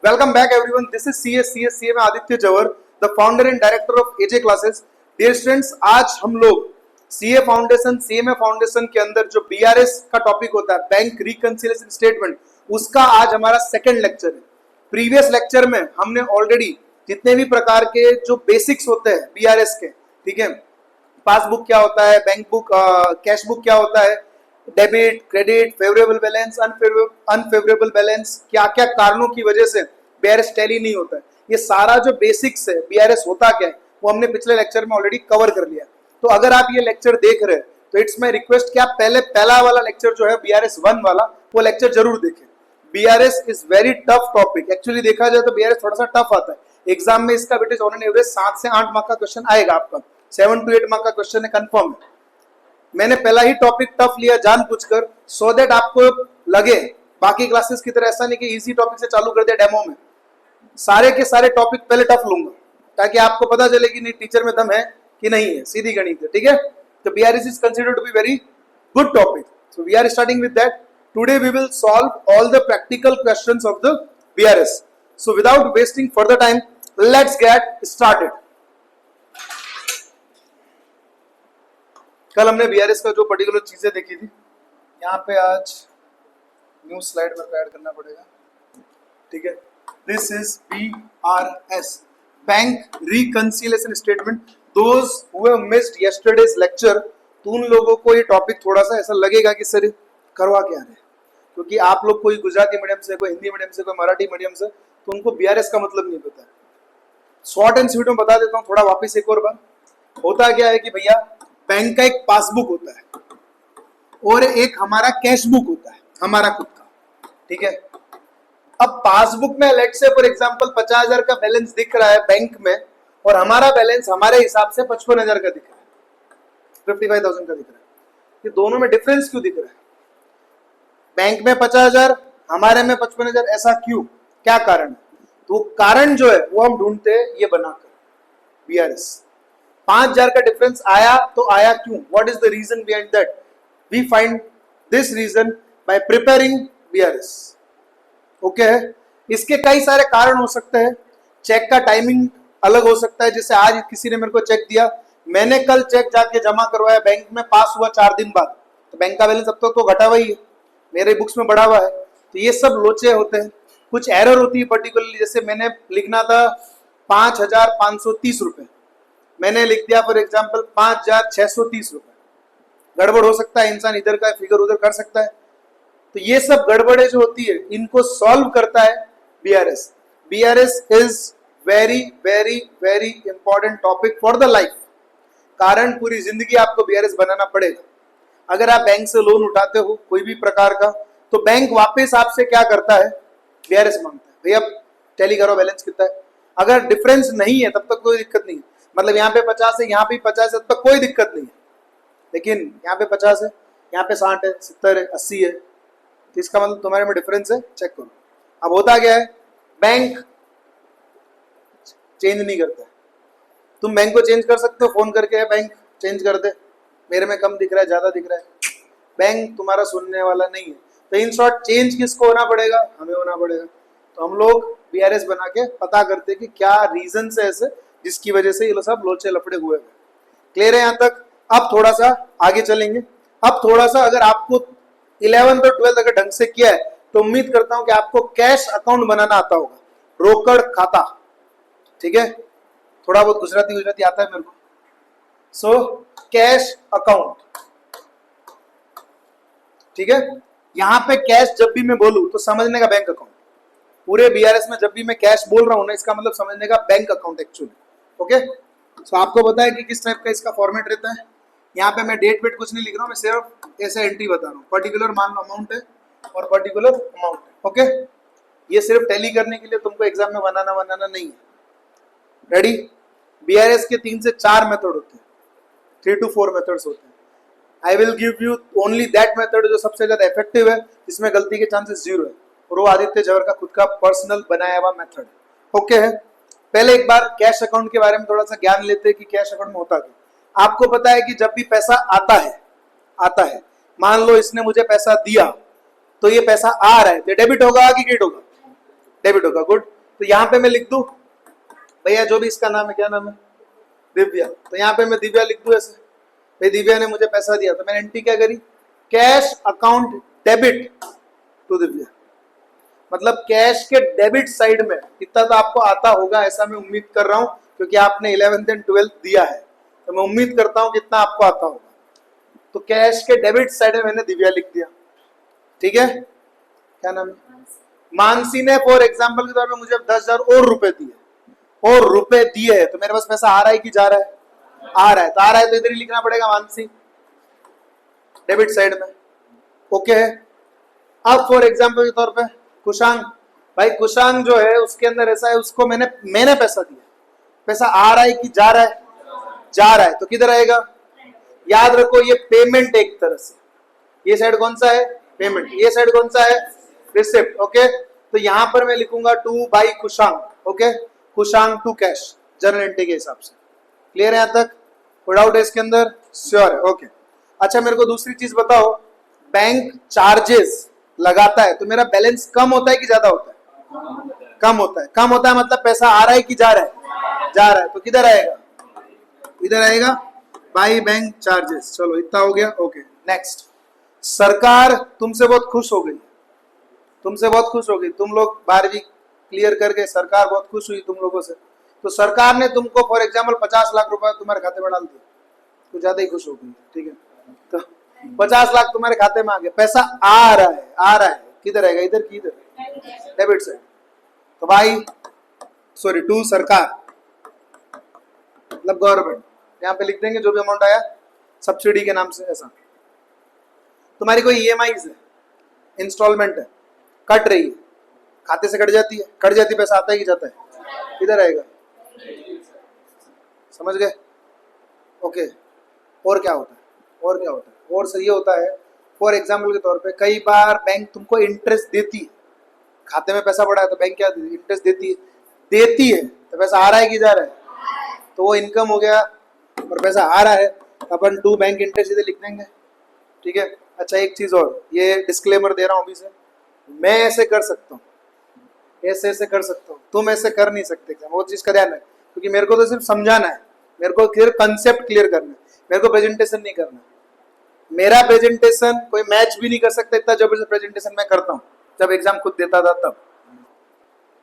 Welcome back everyone. This is CA में Aditya जवर, the founder and director of AJ Classes. Dear students, आज हम लोग CA foundation, CMA foundation के अंदर जो BRS का टॉपिक होता है, बैंक रिकंसिलिएशन स्टेटमेंट, उसका आज हमारा सेकंड लेक्चर है। प्रीवियस लेक्चर में हमने ऑलरेडी जितने भी प्रकार के जो बेसिक्स होते हैं BRS के, ठीक है, पासबुक क्या होता है, बैंक बुक, कैश बुक क्या होता है, debit, credit, favourable balance, unfavourable balance, क्या क्या कारणों की वजह से बीआरएस टैली नहीं होता है, ये सारा जो बेसिक्स है बीआरएस होता क्या है वो हमने पिछले लेक्चर में ऑलरेडी कवर कर लिया। तो अगर आप ये लेक्चर देख रहे हैं तो इट्स माय रिक्वेस्ट कि आप पहला वाला लेक्चर जो है बीआरएस 1 वाला वो लेक्चर जरूर देखें। BRS is very tough topic. Actually देखा जाए तो बीआरएस थोड़ा सा टफ आता है। एग्जाम में इसका बेटे ऑन एन एवरेज 7 से 8 मार्क का क्वेश्चन आएगा, आपका 7 to 8 मार्क का क्वेश्चन है, कंफर्म है। मैंने पहला ही टॉपिक टफ लिया जानबूझकर, सो दैट आपको लगे बाकी क्लासेस की तरह ऐसा नहीं कि इजी टॉपिक से चालू कर दिया डेमो में, सारे के सारे टॉपिक पहले टफ लूंगा ताकि आपको पता चले कि नहीं टीचर में दम है कि नहीं है, सीधी गणित है, ठीक है। तो BRS is considered to be very good topic, so we are starting with that. Today we will solve all the practical questions of the BRS. So without wasting further time, let's get started. कल हमने BRS का जो particular चीजें देखी थी, यहाँ पे आज न्यू स्लाइड में ऐड करना पड़ेगा, ठीक है। This is BRS, bank reconciliation statement. Those who have missed yesterday's lecture, तो उन लोगों को ये टॉपिक थोड़ा सा ऐसा लगेगा कि सर करवा क्या है, क्योंकि आप लोग कोई गुजराती मीडियम से, कोई हिंदी मीडियम से, कोई मराठी मीडियम से, तो उनको बीआरएस का मतलब नहीं पता। शॉर्ट एंड स्वीट में बता देता हूँ थोड़ा वापिस एक और बार। होता क्या है कि भैया बैंक का एक पासबुक होता है और एक हमारा कैश बुक होता है, हमारा खुद का, ठीक है। अब पासबुक में लेट्स से फॉर एग्जांपल 50,000 का बैलेंस दिख रहा है बैंक में, और हमारा बैलेंस हमारे हिसाब से 55,000 का दिख रहा है, 55,000 का दिख रहा है। ये दोनों में डिफरेंस क्यों दिख रहा है? बैंक में 50,000, हमारे में 55,000, ऐसा क्यों, क्या कारण है? तो कारण जो है वो हम ढूंढते हैं ये बनाकर बीआरएस। 5,000 का डिफरेंस आया तो आया क्यों? What is the reason behind that? We find this reason by preparing BRS. Okay है, इसके कई सारे कारण हो सकते हैं। चेक का टाइमिंग अलग हो सकता है, जैसे आज किसी ने मेरे को चेक दिया, मैंने कल चेक जाके जमा करवाया बैंक में, पास हुआ 4 दिन बाद, तो बैंक का बैलेंस अब तक तो घटा हुआ ही है, मेरे बुक्स में बढ़ा हुआ है। तो ये सब लोचे होते हैं, कुछ एरर होती है पर्टिकुलरली। जैसे मैंने लिखना था 5,530 रुपए, मैंने लिख दिया फॉर एग्जाम्पल 5,630 रुपए। गड़बड़ हो सकता है, इंसान इधर का फिगर उधर कर सकता है। तो ये सब गड़बड़े जो होती है इनको सॉल्व करता है BRS. BRS is very very very important topic for the life. कारण पूरी जिंदगी आपको बीआरएस बनाना पड़ेगा। अगर आप बैंक से लोन उठाते हो कोई भी प्रकार का, तो बैंक वापस आपसे क्या करता है, बीआरएस मांगता है, भैया टैली करो बैलेंस कितना है। अगर डिफरेंस नहीं है तब तक कोई दिक्कत नहीं है, मतलब यहाँ पे 50 है, यहाँ पे 50 है, तब तक कोई दिक्कत नहीं है। लेकिन यहाँ पे 50 है, यहाँ पे 60 है, 70 है, 80 है, तो इसका मतलब तुम्हारे में डिफरेंस है, चेक करो। अब होता क्या है, बैंक चेंज नहीं करता है। तुम बैंक को चेंज कर सकते हो फोन करके, बैंक चेंज कर दे, मेरे में कम दिख रहा है, ज्यादा दिख रहा है, बैंक तुम्हारा सुनने वाला नहीं है। तो इन शॉर्ट चेंज किसको होना पड़ेगा, हमें होना पड़ेगा। तो हम लोग बीआरएस बना के पता करते कि क्या रीजन है ऐसे जिसकी वजह से ये सब लोचे लफड़े हुए। क्लियर है यहाँ तक? अब थोड़ा सा आगे चलेंगे। अब थोड़ा सा अगर आपको 11th और 12th अगर ढंग से किया है तो उम्मीद करता हूं कि आपको कैश अकाउंट बनाना आता होगा, रोकड़ खाता, ठीक है। थोड़ा बहुत गुजराती आता है मेरे को। सो कैश अकाउंट, ठीक है। यहां पे कैश जब भी मैं बोलूं तो समझने का बैंक अकाउंट। पूरे बीआरएस में जब भी मैं कैश बोल रहा हूं ना, इसका मतलब समझने का बैंक अकाउंट एक्चुअली। ओके, सो आपको पता है कि किस टाइप का इसका फॉर्मेट रहता है। यहाँ पे मैं डेट वेट कुछ नहीं लिख रहा हूँ, मैं सिर्फ ऐसे एंट्री बता रहा हूँ। पर्टिकुलर मान लो अमाउंट है और पर्टिकुलर अमाउंट है। ओके, ये सिर्फ टैली करने के लिए, तुमको एग्जाम में बनाना नहीं है। रेडी? बीआरएस के 3 से 4 मेथड होते हैं, 3 to 4 मेथड्स होते हैं। I will give you only that method जो सबसे ज्यादा इफेक्टिव है, जिसमें गलती के चांसेस 0 है, और वो आदित्य जवर का खुद का पर्सनल बनाया हुआ मेथड है। ओके है, पहले एक बार कैश अकाउंट के बारे में थोड़ा सा ज्ञान लेते हैं कि कैश अकाउंट में होता क्या। आपको पता है कि जब भी पैसा आता है, मान लो इसने मुझे पैसा दिया, तो ये पैसा आ रहा है, तो डेबिट होगा कि क्रेडिट होगा? डेबिट होगा। गुड। तो यहाँ पे मैं लिख दूं भैया जो भी इसका नाम है, क्या नाम है, दिव्या, तो यहाँ पे मैं दिव्या लिख दूं ऐसे, भाई दिव्या ने मुझे पैसा दिया, तो मैंने एंट्री क्या करी, cash account debit to Divya. मतलब कैश के डेबिट साइड में इतना तो आपको आता होगा, ऐसा मैं उम्मीद कर रहा हूं, क्योंकि आपने 11th एंड 12th दिया है, तो मैं उम्मीद करता हूं कि इतना आपको आता होगा। तो कैश के डेबिट साइड में मैंने दिव्या लिख दिया, ठीक है। क्या नाम है, मानसी ने फॉर एग्जाम्पल के तौर पे मुझे 10,000 और रुपए दिए, और रुपए दिए है, तो मेरे पास पैसा आ रहा है कि जा रहा है, आ रहा है, तो आ रहा है तो इधर ही लिखना पड़ेगा मानसी, डेबिट साइड में, ओके है। अब फॉर एग्जाम्पल के तौर पे कुशांग, भाई कुशांग जो है उसके अंदर ऐसा है, उसको मैंने पैसा दिया, पैसा आ रहा है कि जा रहा है, जा रहा है, तो किधर आएगा, याद रखो ये पेमेंट एक तरह से, ये साइड कौन सा है, पेमेंट, ये साइड कौन सा है, रिसिप्ट, ओके। तो यहां पर मैं लिखूंगा to by Kushang, okay, Kushang to cash, journal entry के हिसाब से। क्लियर है यहां तक, कोई डाउट है इसके अंदर, श्योर है, ओके। अच्छा मेरे को दूसरी चीज बताओ, बैंक चार्जेस लगाता है तो मेरा बैलेंस कम होता है कि ज्यादा होता है, कम होता है, कम होता है, मतलब पैसा आ रहा है कि जा रहा है, जा रहा है, तो किधर आएगा, इधर आएगा, बाई बैंक चार्जेस। चलो इतना हो गया, ओके। नेक्स्ट, सरकार तुमसे बहुत खुश हो गई, तुमसे बहुत खुश हो गई, तुम लोग 12वीं क्लियर करके सरकार बहुत खुश हुई तुम लोगों से, तो सरकार ने तुमको फॉर एग्जाम्पल 50 लाख रुपए तुम्हारे खाते में डाल दिया, तो ज्यादा ही खुश हो गई, ठीक है। तो 50 लाख तुम्हारे खाते में आ गया, पैसा आ रहा है, आ रहा है, किधर आएगा, इधर की इधर, डेबिट साइड। तो भाई सॉरी टू सरकार, मतलब गवर्नमेंट, यहाँ पे लिख देंगे जो भी अमाउंट आया सब्सिडी के नाम से, ऐसा। तुम्हारी कोई ईएमआईज है, इंस्टॉलमेंट है, कट रही है, खाते से कट जाती है, कट जाती है, पैसा आता है कि जाता है, किधर आएगा, समझ गए, ओके। और क्या होता है, और क्या होता है, और सही होता है, फॉर एग्जाम्पल के तौर पे कई बार बैंक तुमको इंटरेस्ट देती है, खाते में पैसा पड़ा है तो बैंक क्या इंटरेस्ट देती है, देती है, तो पैसा आ रहा है कि जा रहा है, तो वो इनकम हो गया, और पैसा आ रहा है, अपन टू बैंक इंटरेस्ट इधर लिख देंगे, ठीक है। अच्छा एक चीज और, ये डिस्क्लेमर दे रहा हूँ अभी से, मैं ऐसे कर सकता हूँ, ऐसे ऐसे कर सकता हूँ, तुम ऐसे कर नहीं सकते, वो चीज का ध्यान है, क्योंकि मेरे को तो सिर्फ समझाना है, मेरे को क्लियर कंसेप्ट क्लियर करना है, मेरे को प्रेजेंटेशन नहीं करना। मेरा प्रेजेंटेशन कोई मैच भी नहीं कर सकता, इतना जबरदस्त प्रेजेंटेशन मैं करता हूँ, जब एग्जाम खुद देता था तब।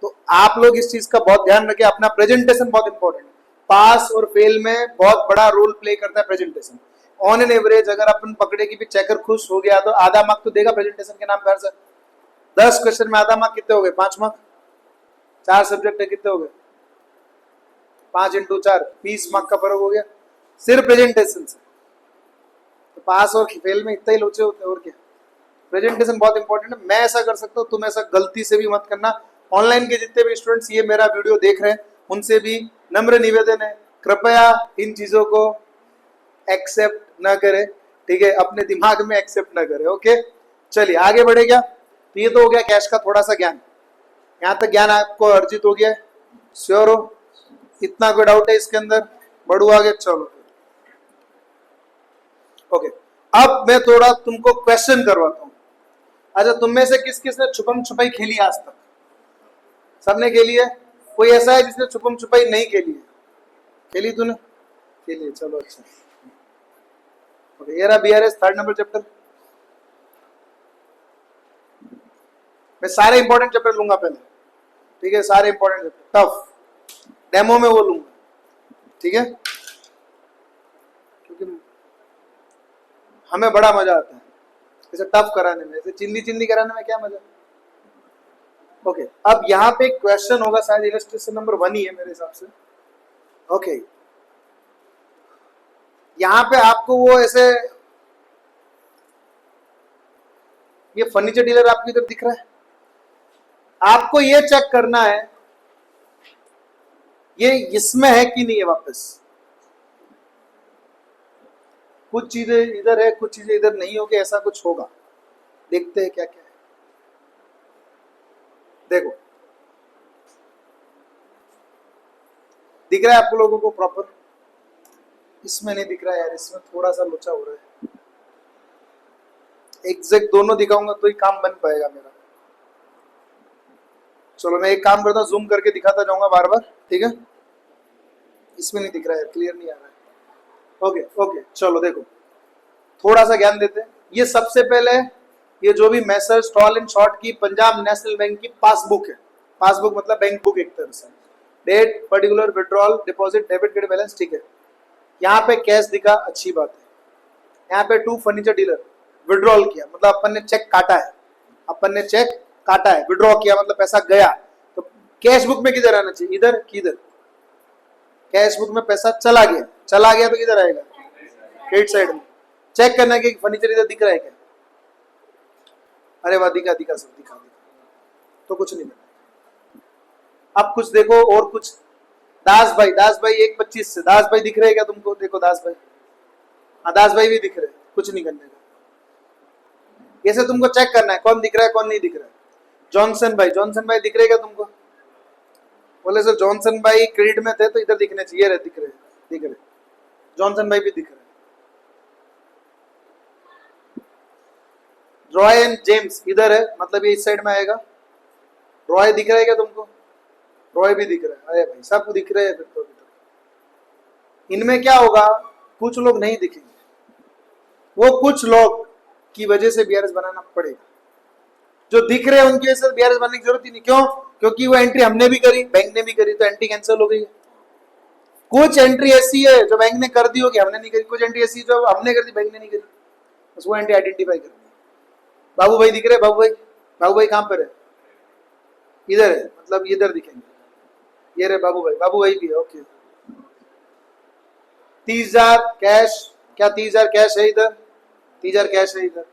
तो आप लोग इस चीज का बहुत ध्यान रखें, अपना प्रेजेंटेशन बहुत इंपॉर्टेंट है, पास और फेल में बहुत बड़ा रोल प्ले करता है प्रेजेंटेशन। ऑन एन एवरेज अगर अपन पकड़े कि चेकर खुश हो गया तो आधा मार्क तो देगा प्रेजेंटेशन के नाम पर सर। 10 क्वेश्चन में आधा मार्क कितने हो गए, 5 मार्क, 4 सब्जेक्ट है, कितने हो गए, 5 × 4 20 मार्क का फर्क हो गया सिर्फ प्रेजेंटेशन से। तो पास और फेल में इतना ही लोचे होते हैं, और क्या। प्रेजेंटेशन बहुत इंपॉर्टेंट है, मैं ऐसा कर सकता हूँ, तुम ऐसा गलती से भी मत करना। ऑनलाइन के जितने भी स्टूडेंट्स ये मेरा वीडियो देख रहे हैं उनसे भी नम्र निवेदन है, कृपया इन चीजों को एक्सेप्ट ना करें, ठीक है, अपने दिमाग में एक्सेप्ट ना करें, ओके। चलिए आगे बढ़े क्या, तो ये तो हो गया कैश का थोड़ा सा ज्ञान, यहाँ तक ज्ञान आपको अर्जित हो गया है, श्योर हो, इतना कोई डाउट है इसके अंदर, बढ़ू आगे, चलो ओके। अब मैं थोड़ा तुमको क्वेश्चन करवाता हूँ। अच्छा तुम में से किस किस ने छुपम छुपाई खेली आज तक, सबने खेली है, कोई ऐसा है जिसने छुपम छुपाई नहीं खेली है, खेली तूने, खेली, चलो अच्छा। ओके ये रहा बीआरएस 3rd नंबर चैप्टर, मैं सारे इंपॉर्टेंट चैप्टर लूंगा पहले, ठीक है, सारे इंपॉर्टेंट चैप्टर, टफ डेमो में वो लूंगा, ठीक है, क्योंकि हमें बड़ा मजा आता है ऐसे टफ कराने में, ऐसे चिंदी चिंदी कराने में क्या मजा। ओके अब यहाँ पे क्वेश्चन होगा, शायद इलस्ट्रेशन नंबर 1 ही है मेरे हिसाब से, ओके। यहाँ पे आपको वो ऐसे, ये फर्नीचर डीलर आपको इधर दिख रहा है, आपको ये चेक करना है ये इसमें है कि नहीं है वापस, कुछ चीजें इधर है कुछ चीजें इधर नहीं होगी, ऐसा कुछ होगा, देखते हैं क्या क्या है। देखो दिख रहा है आप लोगों को प्रॉपर, इसमें नहीं दिख रहा है यार, इसमें थोड़ा सा लोचा हो रहा है, एग्जैक्ट दोनों दिखाऊंगा तो ही काम बन पाएगा मेरा। चलो मैं एक काम करता हूँ, जूम करके दिखाता जाऊंगा बार बार, ठीक है। इसमें नहीं दिख रहा है, क्लियर नहीं आ रहा है। ओके ओके, चलो देखो थोड़ा सा ज्ञान देते हैं। ये सबसे पहले ये जो भी मैसर स्टॉल एंड शॉर्ट की पंजाब नेशनल बैंक की पासबुक है। पासबुक मतलब बैंक बुक एक तरह से। Date, particular, withdrawal, deposit, debit, credit balance, ठीक है। यहाँ पे कैश दिखा, अच्छी बात है। यहाँ पे टू फर्नीचर डीलर विड्रॉल किया मतलब अपन ने चेक काटा है, अपन ने चेक काटा है। विड्रॉ किया मतलब पैसा गया। तो कैश बुक में किधर आना चाहिए, इधर कि इधर? कैश बुक में पैसा चला गया, चला गया तो किधर आएगा, क्रेडिट साइड में। चेक करना कि फर्नीचर इधर दिख रहा है क्या? अरे वाह, दिखा दिखा सब दिखा दिखा, तो कुछ नहीं करना। अब कुछ देखो और कुछ। दास भाई 1.25 से, दास भाई दिख रहे हैं क्या तुमको? देखो दास भाई, हाँ दास भाई भी दिख रहे हैं, कुछ नहीं करने का। ऐसे तुमको चेक करना है कौन दिख रहा है कौन नहीं दिख रहा है। जॉनसन भाई दिख रहे क्या तुमको? बोले सर जॉनसन भाई क्रेडिट में थे तो इधर दिखने चाहिए, रहे दिख रहे। जॉनसन भाई भी दिख रहे। रॉय एंड जेम्स इधर है, मतलब ये इस साइड में आएगा। रॉय दिख रहा है क्या तुमको? रॉय भी दिख रहा है। अरे भाई सब दिख रहे हैं फिर तो। इनमें क्या होगा, कुछ लोग नहीं दिखेंगे, वो कुछ लोग की वजह से बीआरएस बनाना पड़ेगा। जो दिख रहे हैं उनकी वजह से बीआरएस बनाने की जरूरत ही नहीं। क्यों? क्योंकि वो एंट्री हमने भी करी, बैंक ने भी करी, तो एंट्री कैंसिल हो गई है। कुछ एंट्री ऐसी है जो बैंक ने कर दी होगी, हमने नहीं करी। कुछ एंट्री ऐसी जो हमने कर दी, बैंक ने नहीं करी, बस वो एंट्री आइडेंटिफाई करनी है। बाबू भाई दिख रहे? बाबू भाई कहाँ पर है? इधर है, मतलब इधर दिखेंगे। ये रहे बाबू भाई भी है, ओके। 30,000 कैश, क्या 30,000 कैश है इधर? 30,000 कैश है इधर।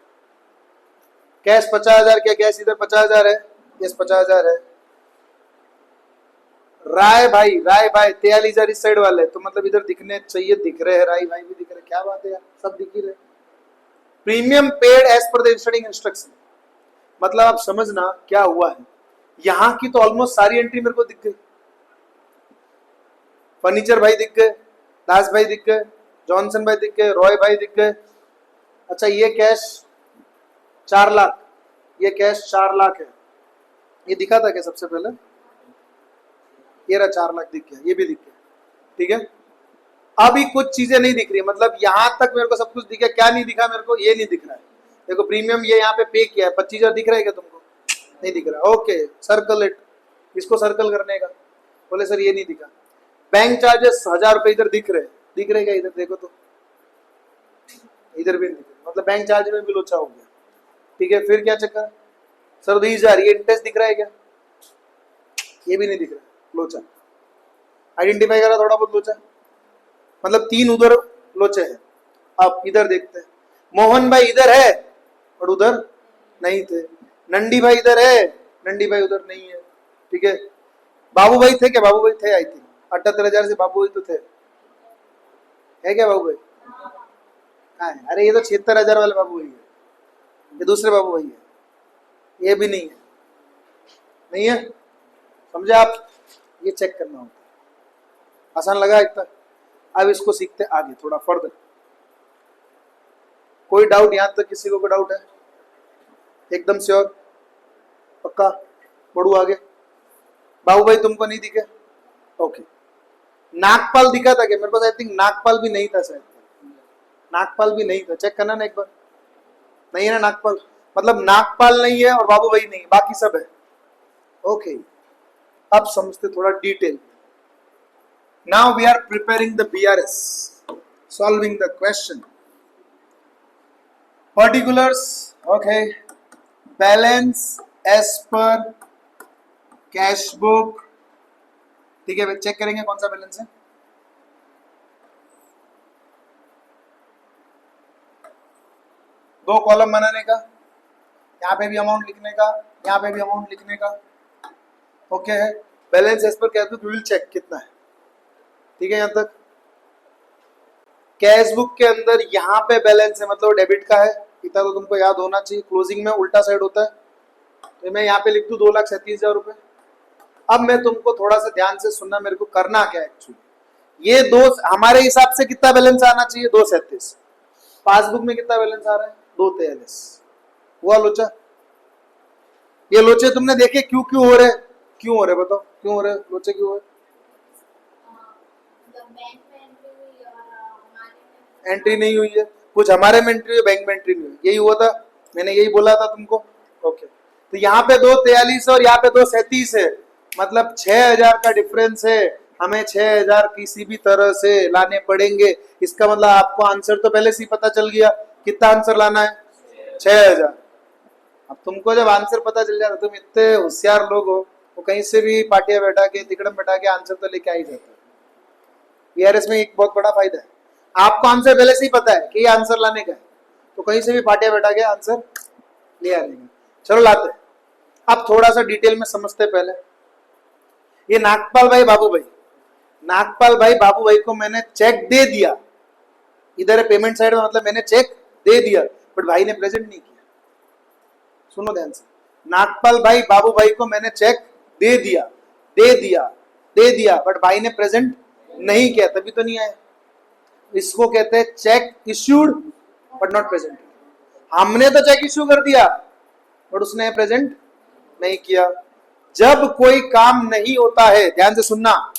कैश 50,000, क्या कैश इधर 50,000 है? यस 50,000 है। राय भाई 43,000 इस साइड वाले, तो मतलब इधर दिखने चाहिए, दिख रहे हैं। राय भाई भी दिख रहे, क्या बात है यार, सब दिख ही रहे। Premium paid as per the instating instruction, मतलब आप समझना क्या हुआ है। यहां की तो ऑलमोस्ट सारी एंट्री मेरे को दिख गई। फर्नीचर भाई दिख गए, दास भाई दिख गए, जॉनसन भाई दिख गए, रॉय भाई दिख गए। अच्छा ये कैश 4 लाख, ये कैश 4 लाख है, ये दिखा था क्या सबसे पहले? ये रहा 4 लाख दिख गया, ये भी दिख गया, ठीक है। अभी कुछ चीजें नहीं दिख रही, मतलब यहां तक मेरे को सब कुछ दिखा। क्या नहीं दिखा मेरे को? ये नहीं दिख रहा है। देखो प्रीमियम ये यहाँ पे किया है, 25,000 दिख रहा है क्या तुमको? नहीं दिख रहा। ओके, सर्कल इट, इसको सर्कल करने का। बोले सर ये नहीं दिखा। बैंक चार्जेस 1,000 रुपए इधर दिख रहे क्या? इधर देखो तो, इधर भी नहीं दिख रहा, मतलब बैंक चार्ज में भी लोचा हो गया, ठीक है। फिर क्या चक्कर है सर? 20,000 ये इंटरेस्ट दिख रहा है क्या? ये भी नहीं दिख रहा, लोचा। आइडेंटिफाई करा थोड़ा बहुत लोचा, मतलब 3 उधर लोचे हैं। अब इधर देखते हैं, मोहन भाई इधर है और उधर नहीं थे। नंदी भाई इधर है, नंदी भाई उधर नहीं है, ठीक है। बाबू भाई थे क्या? बाबू भाई थे आई थिंक, 78,000 से बाबू भाई तो थे, है क्या बाबू भाई? हाँ, अरे ये तो 76,000 वाले बाबू भाई है, ये दूसरे बाबू भाई है, ये भी नहीं है, नहीं है, समझे आप? ये चेक करना होता है। आसान लगा इतना? अब इसको सीखते आगे थोड़ा फर्दर। कोई डाउट यहां तक? किसी को कोई डाउट है? एकदम श्योर, पक्का? बढ़ू आगे। बाबू भाई तुमको नहीं दिखे? ओके। नागपाल दिखा था क्या मेरे पास? आई थिंक नागपाल भी नहीं था शायद, नागपाल भी नहीं था, चेक करना ना एक बार। नहीं है ना नागपाल, मतलब नागपाल नहीं है और बाबू भाई नहीं, बाकी सब है। ओके, अब समझते थोड़ा detail. Now we are preparing the BRS, solving the question. Particulars, okay. Balance as per cash book, ठीक है। चेक करेंगे कौन सा बैलेंस है। दो कॉलम बनाने का, यहाँ पे भी अमाउंट लिखने का, यहाँ पे भी अमाउंट लिखने का, ओके है। Balance as per cash book, will check कितना है, ठीक है। यहां तक कैश बुक के अंदर यहाँ पे बैलेंस है, मतलब डेबिट का है, इतना तो तुमको याद होना चाहिए। क्लोजिंग में उल्टा साइड होता है, तो मैं यहाँ पे लिख दूं 2,37,000 रुपए। अब मैं तुमको थोड़ा सा ध्यान से सुनना, मेरे को करना क्या है एक्चुअली। ये दो हमारे हिसाब से कितना बैलेंस आना चाहिए? 2,37। पासबुक में कितना बैलेंस आ रहा है? 2,43। हुआ लोचा? ये लोचे तुमने देखे क्यों क्यों हो रहे? क्यों हो रहे बताओ, क्यों हो रहे लोचे, क्यों हो रहे? एंट्री नहीं हुई है, कुछ हमारे में एंट्री हुई, बैंक में एंट्री नहीं हुई, यही हुआ था, मैंने यही बोला था तुमको। ओके, तो यहाँ पे 243 और यहाँ पे 237 है, मतलब 6000 का डिफरेंस है, हमें 6000 किसी भी तरह से लाने पड़ेंगे। इसका मतलब आपको आंसर तो पहले से ही पता चल गया, कितना आंसर लाना है, 6000। अब तुमको जब आंसर पता चल जाता, तुम इतने होशियार लोग हो, वो कहीं से भी पाटिया बैठा के तिकड़म बैठा के आंसर तो लेके आ ही जाता है। बीआरएस में एक बहुत बड़ा फायदा है, आपको आंसर पहले से ही पता है कि ये आंसर लाने का है, तो कहीं से भी पाटिया बैठा के आंसर ले आएंगे। चलो लाते हैं, अब थोड़ा सा डिटेल में समझते हैं। पहले ये नागपाल भाई बाबू भाई, नागपाल भाई बाबू भाई को मैंने चेक दे दिया, इधर पेमेंट साइड में, मतलब मैंने चेक दे दिया बट भाई ने प्रेजेंट नहीं किया। सुनो ध्यान से, नागपाल भाई बाबू भाई को मैंने चेक दे दिया, दे दिया, दे दिया, बट भाई ने प्रेजेंट नहीं किया, तभी तो नहीं आया। इसको कहते हैं check issued but not present. हमने तो चेक इश्यू कर दिया बट उसने प्रेजेंट नहीं किया। जब कोई काम नहीं होता है, ध्यान से सुनना,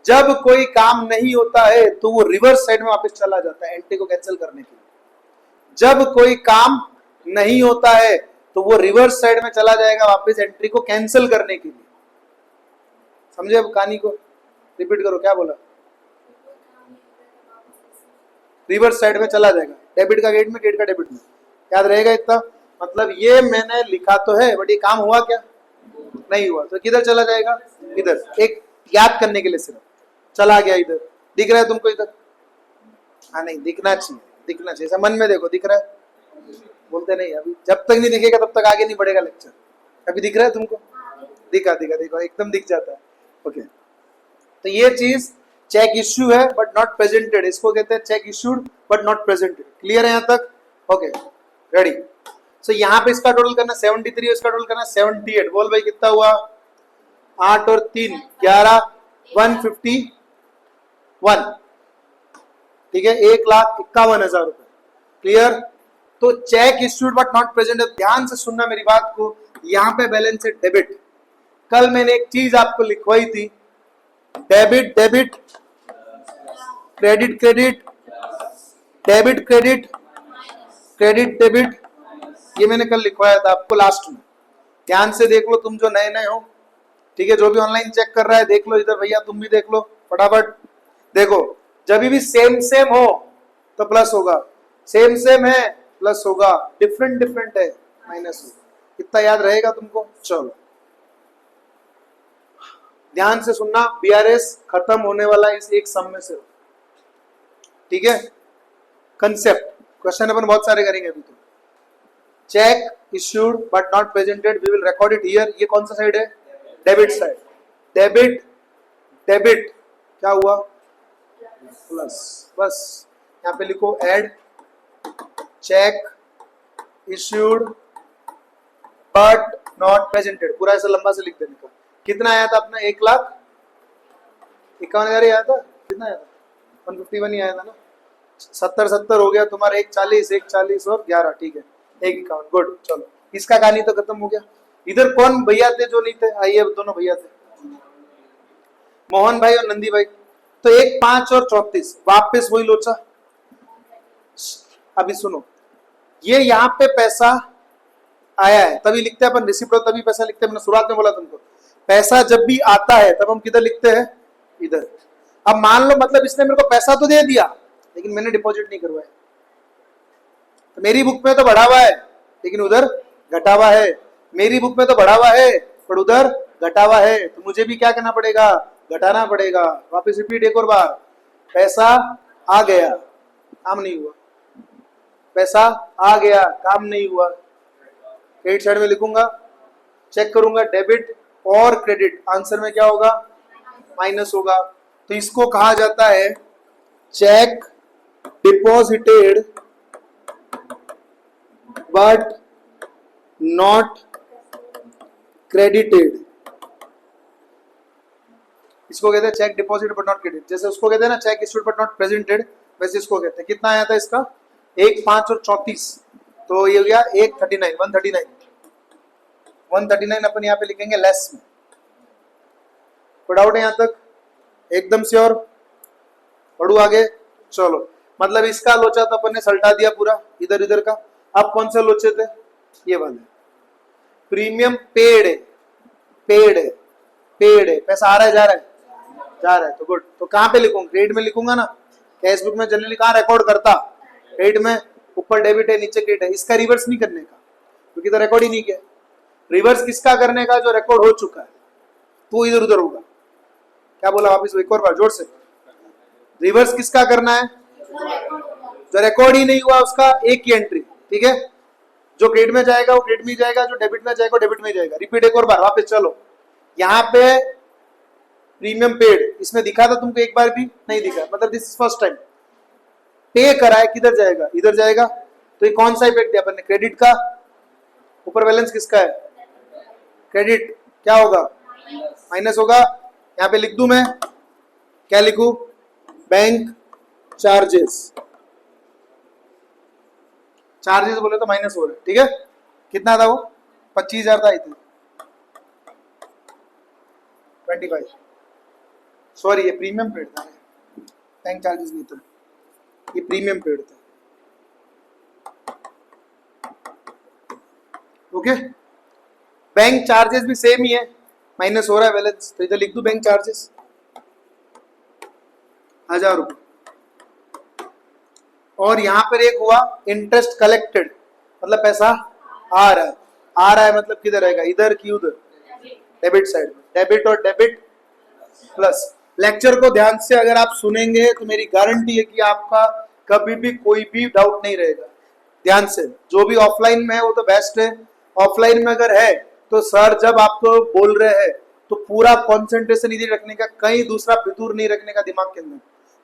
जब कोई काम नहीं होता है तो वो रिवर्स साइड में वापस चला जाता है एंट्री को कैंसिल करने के लिए। जब कोई काम नहीं होता है तो वो रिवर्स साइड में चला जाएगा वापस एंट्री को कैंसिल करने के लिए। समझे अब कहानी को, रिपीट करो, क्या बोला? रिवर्स साइड में चला जाएगा, डेबिट का क्रेडिट में, क्रेडिट का डेबिट में, याद रहेगा इतना। मतलब ये मैंने लिखा तो है बट ये काम हुआ क्या, नहीं हुआ, तो किधर चला जाएगा, इधर। एक याद करने के लिए सिर्फ चला गया इधर, दिख रहा है तुमको इधर? हाँ नहीं दिखना चाहिए, दिखना चाहिए, ऐसा मन में देखो, दिख रहा है? बोलते नहीं, अभी जब तक नहीं दिखेगा तब तक आगे नहीं बढ़ेगा लेक्चर। अभी दिख रहा है तुमको? दिखा दिखा देखो, एकदम दिख जाता है। ओके, तो ये चीज चेक इश्यू है बट नॉट प्रेजेंटेड, इसको कहते हैं check issued but not presented. Clear है यहाँ तक? Okay ready. सो यहाँ पे इसका टोटल करना 73, इसका टोटल करना 78। बोल भाई कितना हुआ? 8 और 3 11, 151, ठीक है, 1,51,000 रुपए। क्लियर? तो cheque issued but not present, ध्यान से सुनना मेरी बात को। यहाँ पे बैलेंस है डेबिट। कल मैंने एक चीज आपको लिखवाई थी, debit debit, credit credit, debit credit, credit debit, ये मैंने कल लिखवाया था आपको लास्ट में। ध्यान से देख लो तुम जो नए नए हो, ठीक है, जो भी ऑनलाइन चेक कर रहा है देख लो, इधर भैया तुम भी देख लो फटाफट। देखो जब भी सेम सेम हो तो प्लस होगा, सेम सेम है प्लस होगा, डिफरेंट डिफरेंट है माइनस होगा। कितना याद रहेगा तुमको? चलो ध्यान से सुनना, बीआरएस खत्म होने वाला इस एक सम में से, ठीक है। कंसेप्ट क्वेश्चन अपन बहुत सारे करेंगे अभी। तो cheque issued but not presented, we will record it here. ये कौन सा साइड है? Debit side. डेबिट डेबिट क्या हुआ? प्लस। बस यहाँ पे लिखो add check issued but not presented, पूरा ऐसा लंबा से लिख देने का। कितना आया था अपना? 1,51,000 आया था। कितना आया था? 151 ही आया था ना। 70 हो गया तुम्हारा, 140, 140 और 11, ठीक है, 1,51। गुड, चलो इसका कहानी तो खत्म हो गया। इधर कौन भैया थे जो नहीं थे? आइए, दोनों भैया थे, मोहन भाई और नंदी भाई। तो 1, 5 और 34, वापस वही लोचा। अभी सुनो, ये यहाँ पे पैसा आया है तभी लिखते हैं अपन रिसिप्ट, तभी पैसा लिखते हैं। मैंने शुरुआत में बोला तुमको, पैसा जब भी आता है तब हम किधर लिखते हैं? इधर। अब मान लो मतलब इसने मेरे को पैसा तो दे दिया लेकिन मैंने डिपॉजिट नहीं करवाया, तो मेरी बुक में तो बढ़ा हुआ है लेकिन उधर घटा हुआ है। मेरी बुक में तो बढ़ा हुआ है पर उधर घटा हुआ है, तो मुझे भी क्या करना पड़ेगा? घटाना पड़ेगा। वापस रिपीट एक और बार, पैसा आ गया, काम नहीं हुआ, पैसा आ गया, काम नहीं हुआ। क्रेडिट साइड में लिखूंगा, चेक करूंगा डेबिट और क्रेडिट, आंसर में क्या होगा? माइनस होगा। तो इसको कहा जाता है cheque deposited but not credited. इसको कहते हैं cheque deposit but not credit. जैसे उसको कहते हैं ना cheque issued but not presented, वैसे इसको कहते हैं। कितना आया था इसका? 1, 5 और 34, तो ये हो गया 139, 139 अपन यहाँ पे लिखेंगे लेस में, कोई डाउट है यहाँ तक? एकदम श्योर? पढ़ू आगे? चलो, मतलब इसका लोचा तो अपन ने सल्टा दिया पूरा इधर इधर का। अब कौन से लोचे थे? ये वाले। प्रीमियम पेड है, पेड है, पेड है, पैसा आ रहा है जा रहा है? जा रहा है, तो गुड। तो कहाँ पे लिखूंगा? क्रेडिट में लिखूंगा ना। कैश बुक में जनरली कहाँ रिकॉर्ड करता? क्रेडिट में। ऊपर डेबिट है, नीचे क्रेडिट है। इसका रिवर्स नहीं करने का क्योंकि तो रिकॉर्ड ही नहीं किया। रिवर्स किसका करने का? जो रिकॉर्ड हो चुका है, तो इधर उधर होगा। क्या बोला वापिस? एक और बार जोर से। रिवर्स किसका करना है? जो रिकॉर्ड ही नहीं हुआ उसका एक ही एंट्री, ठीक है। जो क्रेडिट में जाएगा वो क्रेडिट में जाएगा, जो डेबिट में जाएगा वो डेबिट में जाएगा। रिपीट एक और बार वापस चलो। यहाँ पे प्रीमियम पेड, इसमें दिखा था तुमको? एक बार भी नहीं दिखा, मतलब दिस इज फर्स्ट टाइम। पे करा है, किधर जाएगा? इधर जाएगा। तो ये कौन सा इफेक्ट है अपन ने? क्रेडिट का। ऊपर बैलेंस किसका है? क्रेडिट। क्या होगा? माइनस होगा। यहाँ पे लिख दूं मैं, क्या लिखूं? Bank charges. चार्जेस बोले तो माइनस हो रहा है, ठीक है। कितना था वो? 25,000 था। इतना 25। सॉरी, ये प्रीमियम पेड था, बैंक चार्जेस नहीं था, ये प्रीमियम पेड था। ओके, बैंक चार्जेस भी सेम ही है, माइनस हो रहा है बैलेंस, तो इधर लिख दूं बैंक चार्जेस 1000 रुपये। और यहां पर एक हुआ इंटरेस्ट कलेक्टेड, मतलब पैसा आ रहा है। आ रहा है मतलब किधर आएगा? इधर की उधर? डेबिट साइड में। डेबिट और डेबिट प्लस। लेक्चर को ध्यान से अगर आप सुनेंगे तो मेरी गारंटी है कि आपका कभी भी कोई भी डाउट नहीं रहेगा। ध्यान से, जो भी ऑफलाइन में है वो तो बेस्ट है। ऑफलाइन में अगर है तो सर जब आपको बोल रहे हैं तो पूरा कंसंट्रेशन इधर रखने का, कहीं दूसरा फितूर नहीं रखने का दिमाग के अंदर।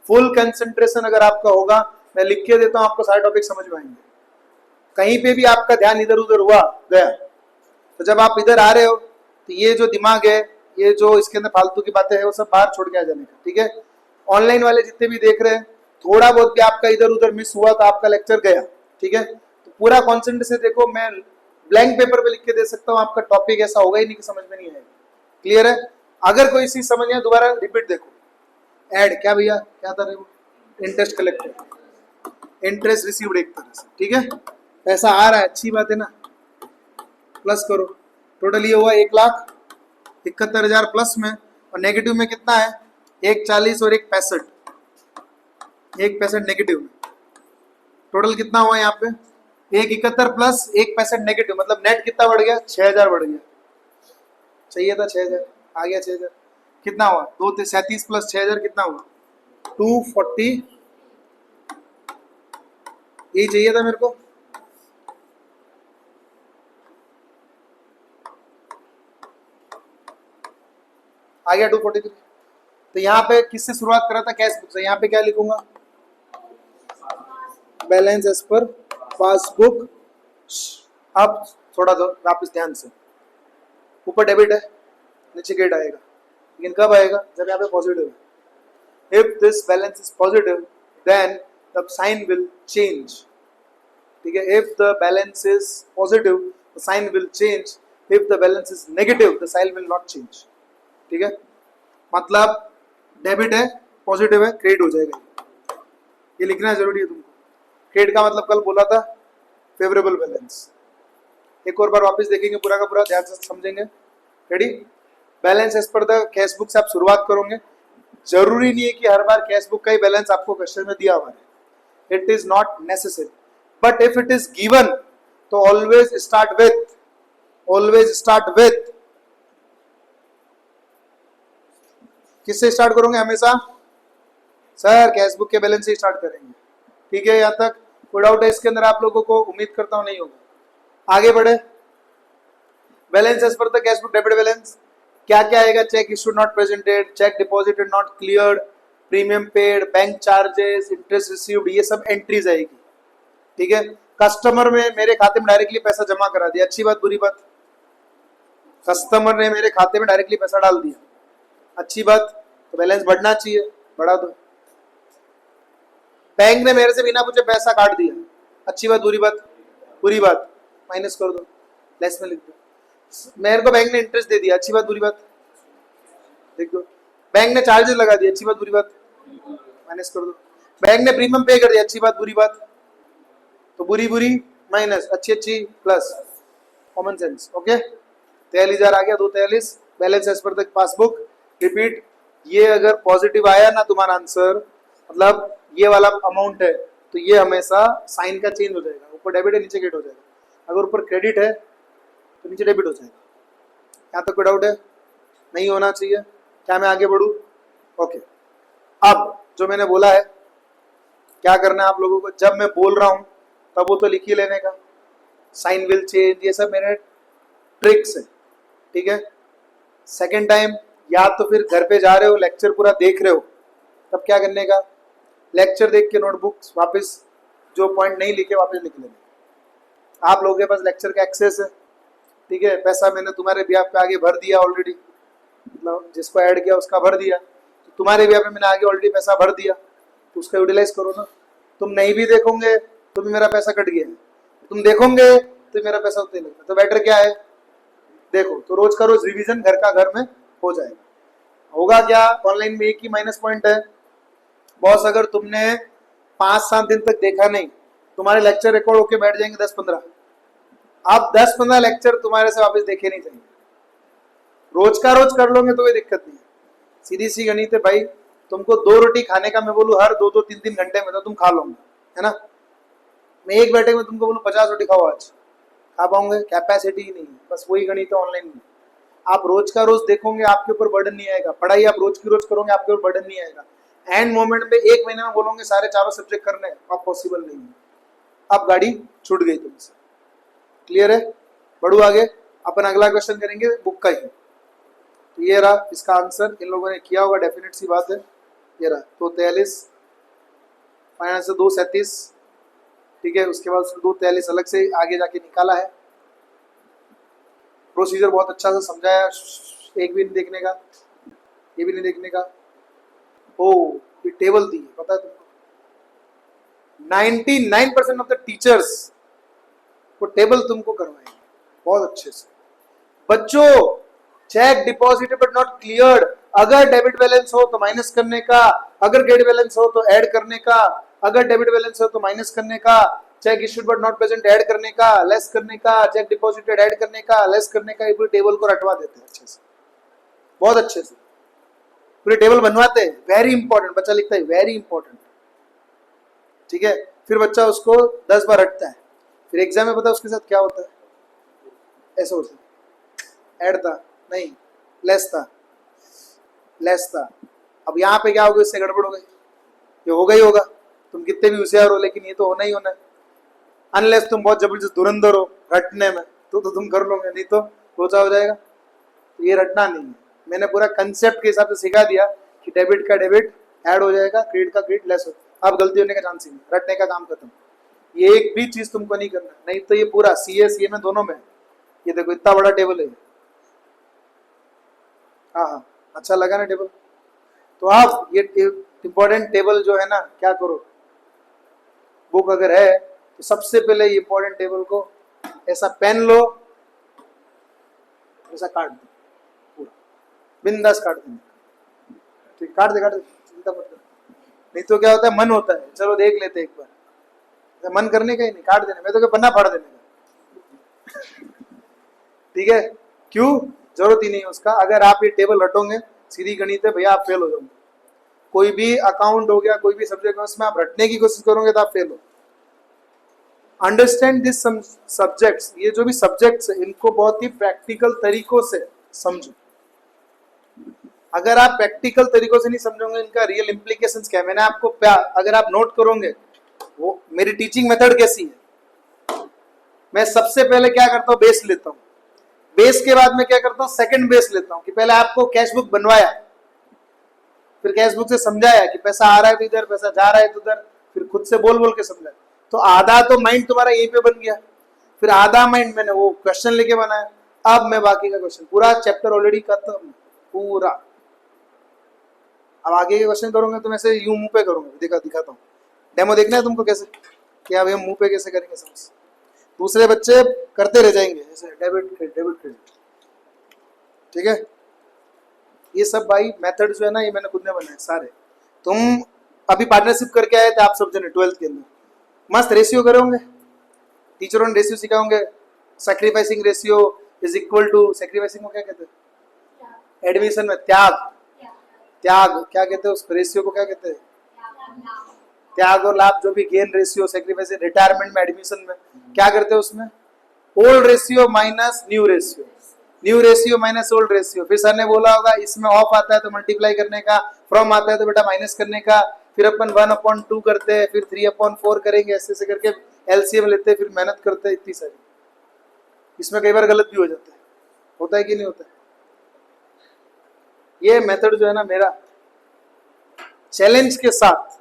फुल कंसंट्रेशन अगर आपका होगा, मैं लिख के देता हूँ, आपको सारे टॉपिक समझ में आएंगे। कहीं पे भी आपका ध्यान इधर उधर हुआ गया, तो जब आप इधर आ रहे हो तो ये जो दिमाग है, ये जो इसके अंदर फालतू की बातें हैं, वो सब बाहर छोड़ के आ जाने का, ठीक है। ऑनलाइन वाले जितने भी देख रहे हैं, थोड़ा बहुत भी आपका इधर उधर मिस हुआ तो आपका लेक्चर गया, ठीक है। तो पूरा कॉन्सेंट्रेशन देखो, मैं ब्लैंक पेपर पे लिख के दे सकता हूँ, आपका टॉपिक ऐसा होगा ही नहीं कि समझ में नहीं आएगा। क्लियर है? अगर कोई चीज समझ नहीं, दोबारा रिपीट देखो। ऐड क्या भैया, क्या था वो? इंटरेस्ट कलेक्टेड, इंटरेस्ट रिसीव्ड एक तरह से, ठीक है। पैसा आ रहा है, अच्छी बात है ना। प्लस करो, टोटल ये हुआ 1,71,000 प्लस में, और नेगेटिव में कितना है? 1,40 और 1,65, 1 नेगेटिव में। टोटल कितना हुआ यहाँ पे? 1,71 प्लस 1,65 नेगेटिव, मतलब नेट कितना बढ़ गया? 6,000 बढ़ गया। चाहिए था 6,000, आ गया 6,000। कितना हुआ? 2,37 प्लस 6,000 कितना हुआ? 240। यही चाहिए था मेरे को। आ गया 243। तो यहाँ पे किससे शुरुआत करा था? कैश बुक से। यहाँ पे क्या लिखूंगा? Balance as per passbook. अब थोड़ा वापस ध्यान से, ऊपर डेबिट है, नीचे क्रेडिट आएगा, लेकिन कब आएगा? जब यहाँ पे पॉजिटिव है। If this balance is positive then the sign will change, ठीक है। If the balance is positive the sign will change, if the balance is negative the sign will not change, ठीक है। मतलब डेबिट है, positive है, credit हो जाएगा। ये लिखना जरूरी है तुमको। क्रेडिट का मतलब कल बोला था फेवरेबल बैलेंस। एक और बार वापस देखेंगे, पूरा का पूरा ध्यान से समझेंगे। Ready? Balance as per the cash book से आप शुरुआत करोगे। जरूरी नहीं है कि हर बार कैश बुक का ही बैलेंस आपको क्वेश्चन में दिया हुआ है, it is not necessary, but if it is given तो ऑलवेज स्टार्ट विथ किससे स्टार्ट करोगे? हमेशा सर कैश बुक के बैलेंस से स्टार्ट करेंगे, ठीक है। यहाँ तक कोई डाउट है इसके अंदर? आप लोगों को उम्मीद करता हूं नहीं होगा। आगे बढ़े। Balance as per the cash book debit balance क्या क्या आएगा? Cheque issued not presented, cheque deposited not cleared, premium paid, bank charges, interest received, ये सब एंट्रीज आएगी, ठीक है। कस्टमर में मेरे खाते में डायरेक्टली पैसा जमा करा दिया, अच्छी बात बुरी बात? कस्टमर ने मेरे खाते में डायरेक्टली पैसा डाल दिया, अच्छी बात, तो बैलेंस बढ़ना चाहिए, बढ़ा दो। बैंक ने मेरे से बिना पूछे पैसा काट दिया, अच्छी बात बुरी बात? बुरी बात, माइनस कर दो, लेस में लिख दो। मेरे को बैंक ने इंटरेस्ट दे दिया, अच्छी बात बुरी बात? देख दो। बैंक ने चार्जेस लगा दिए, अच्छी बात बुरी बात, माइनस कर दो। बैंक ने प्रीमियम पे कर दिया, अच्छी बात बुरी बात, तो बुरी बुरी माइनस, अच्छी अच्छी प्लस, कॉमन सेंस। ओके, 43,000 आ गया, 243 balance as per the passbook. Repeat, ये अगर पॉजिटिव आया ना तुम्हारा आंसर, मतलब ये वाला अमाउंट है, तो ये हमेशा साइन का चेंज हो जाएगा, ऊपर डेबिट है नीचे क्रेडिट हो जाएगा। अगर ऊपर क्रेडिट है तो नीचे डेबिट हो जाएगा। यहाँ तक कोई डाउट है? नहीं होना चाहिए। क्या मैं आगे बढ़ूँ? ओके, अब जो मैंने बोला है क्या करना है आप लोगों को, जब मैं बोल रहा हूं तब वो तो लिख ही लेने का, साइन विल चेंज, ये सब मेरे ट्रिक्स है, ठीक है। सेकेंड टाइम या तो फिर घर पे जा रहे हो, लेक्चर पूरा देख रहे हो, तब क्या करने का, लेक्चर देख के नोटबुक वापस जो पॉइंट नहीं लिखे वापस लिख लेने। आप लोगों के पास लेक्चर का एक्सेस है, ठीक है। पैसा मैंने तुम्हारे ब्याह पे आगे भर दिया ऑलरेडी, मतलब जिसको ऐड किया उसका भर दिया, तो तुम्हारे ब्याह पे मैंने आगे ऑलरेडी पैसा भर दिया, तो उसका यूटिलाइज करो ना। तुम नहीं भी देखोगे तो भी मेरा पैसा कट गया है, तुम देखोगे तो मेरा पैसा उतना ही लगता, तो बेटर क्या है, देखो। तो रोज का रोज रिवीजन घर का घर में हो जाएगा। होगा क्या, ऑनलाइन में एक ही माइनस पॉइंट है बॉस, अगर तुमने 5-7 दिन तक देखा नहीं, तुम्हारे लेक्चर रिकॉर्ड होके बैठ जाएंगे 10-15, आप 10-15 लेक्चर तुम्हारे से वापस देखे नहीं जाएंगे। रोज का रोज कर लोगे तो कोई दिक्कत नहीं है, सीधी सी गणित है भाई। तुमको 2 रोटी खाने का मैं बोलूँ हर 2-2 3-3 घंटे में, तो तुम खा लोगे, है ना। मैं एक बैठे में तुमको बोलूँ 50 रोटी खाओ आज, खा पाओगे? कैपेसिटी ही नहीं है, बस वही गणित है ऑनलाइन में। आप रोज का रोज देखोगे आपके ऊपर बर्डन नहीं आएगा, पढ़ाई आप रोज की रोज करोगे आपके ऊपर बर्डन नहीं आएगा। एंड मोमेंट में 1 महीने में बोलोगे सारे चारों सब्जेक्ट करने, अब पॉसिबल नहीं है, अब गाड़ी छूट गई तुमसे। क्लियर है? बढ़ू आगे, अपन अगला क्वेश्चन करेंगे बुक का ही। तो ये रहा इसका आंसर, इन लोगों ने किया होगा, डेफिनेट सी बात है। ये रहा, तो 43 फाइनल से 237, ठीक है। उसके बाद 243 अलग से आगे जाके निकाला है। प्रोसीजर बहुत अच्छा से समझाया, एक भी नहीं देखने का, ये भी नहीं देखने का। ओ, ये टेबल दी है, पता है तुमको 99% ऑफ द टीचर्स वो टेबल तुमको करवाएंगे बहुत अच्छे से। बच्चों, check deposited but not cleared, अगर डेबिट बैलेंस हो तो माइनस करने का, अगर क्रेडिट बैलेंस हो तो ऐड करने का, अगर डेबिट बैलेंस हो तो माइनस करने का, check issued but not present add करने का, लेस करने का, चेक डिपॉजिटेड ऐड करने का, लेस करने का। ये पूरी टेबल को रटवा देते हैं अच्छे से, बहुत अच्छे से पूरी टेबल बनवाते हैं। वेरी इंपॉर्टेंट, बच्चा लिखता है वेरी इंपॉर्टेंट, ठीक है। फिर बच्चा उसको 10 बार रटता है, फिर एग्जाम में पता है उसके साथ क्या होता है, ऐसा होता है, ऐड था नहीं, लेस था, लेस था। अब यहाँ पे क्या होगा, इससे गड़बड़ हो गई, ये होगा ही होगा, तुम कितने भी होशियार हो, लेकिन ये तो होना ही होना है। अनलेस तुम बहुत जबरदस्त धुरंधर हो रटने में, तो तुम कर लोगे, नहीं तो रोजा हो जाएगा। तो ये रटना नहीं है, मैंने पूरा कंसेप्ट के हिसाब से सिखा दिया कि डेबिट का डेबिट ऐड हो जाएगा, क्रेडिट का क्रेडिट लेस हो, अब गलती होने का चांस ही नहीं, रटने का काम खत्म। ये एक भी चीज तुमको नहीं करना, नहीं तो ये पूरा सीए सीए में दोनों में, ये देखो इतना बड़ा टेबल है। हाँ हाँ, अच्छा लगा ना टेबल। तो आप ये इंपॉर्टेंट टेबल जो है ना, क्या करो, बुक अगर है तो सबसे पहले ये इंपॉर्टेंट टेबल को ऐसा पेन लो, ऐसा काट दो, पूरा बिंदास काट देना, ठीक, काट दे, चिंता मत कर। नहीं तो क्या होता है, मन होता है चलो देख लेते एक बार, मन करने का ही नहीं, काट देने, मैं तो क्या पन्ना फाड़ देने का, ठीक है। क्यों, जरूरत ही नहीं है उसका। अगर आप ये टेबल रटोगे, सीधी गणित है भैया, आप फेल हो जाओगे। कोई भी अकाउंट हो गया, कोई भी सब्जेक्ट हो, उसमें आप रटने की कोशिश करोगे तो आप फेल हो। अंडरस्टैंड दिस सब्जेक्ट्स, ये जो भी सब्जेक्ट्स है इनको बहुत ही प्रैक्टिकल तरीकों से समझो। अगर आप प्रैक्टिकल तरीकों से नहीं समझोगे इनका रियल इम्प्लीकेशंस क्या है, मैंने आपको अगर आप नोट करोगे वो मेरी टीचिंग मेथड कैसी है, मैं सबसे पहले क्या करता हूँ, बेस लेता हूँ, बेस के बाद में क्या करता हूँ, सेकंड बेस लेता हूँ, कि पहले आपको कैश बुक बनवाया, फिर कैश बुक से समझाया कि पैसा आ रहा है तो इधर, पैसा जा रहा है तो उधर, फिर खुद से बोल बोल के समझाया। तो आधा तो माइंड तुम्हारा यहीं पे बन गया, फिर आधा माइंड मैंने वो क्वेश्चन लेके बनाया। अब मैं बाकी का क्वेश्चन, पूरा चैप्टर ऑलरेडी खत्म पूरा, अब आगे के क्वेश्चन करूंगा तो मैं से यूं मुंह पे करूंगा, दिखाता हूँ, डेमो देखना है तुमको कैसे, कि अब हम मुंह पे कैसे करेंगे समझ, दूसरे बच्चे करते रह जाएंगे ऐसे डेबिट क्रेडिट, ठीक है। ये सब भाई मेथड जो है ना, ये मैंने खुद ने बनाए सारे। तुम अभी पार्टनरशिप करके आए थे आप सब जने 12th के अंदर, मस्त रेशियो करोगे, टीचरों ने रेशियो सिखाओगे। Sacrificing ratio is equal to, sacrificing को क्या कहते हैं एडमिशन में, त्याग, त्याग क्या कहते हैं उस रेशियो को, क्या कहते हैं त्याग और लाभ, जो भी गेन रेशियो सैक्रिफाइस, रिटायरमेंट में एडमिशन में क्या करते हैं उसमें, old ratio minus new ratio, new ratio minus old ratio. फिर सर ने बोला होगा इसमें ऑफ आता है तो मल्टीप्लाई करने का, फ्रॉम आता है तो बेटा माइनस करने का, फिर अपन 1/2 करते हैं, फिर 3/4 करेंगे, ऐसे ऐसे करके एलसीएम लेते हैं, फिर मेहनत करते हैं इतनी सारी। इसमें कई बार गलत भी हो जाता है, होता है कि नहीं होता है। ये मेथड जो है ना मेरा, चैलेंज के साथ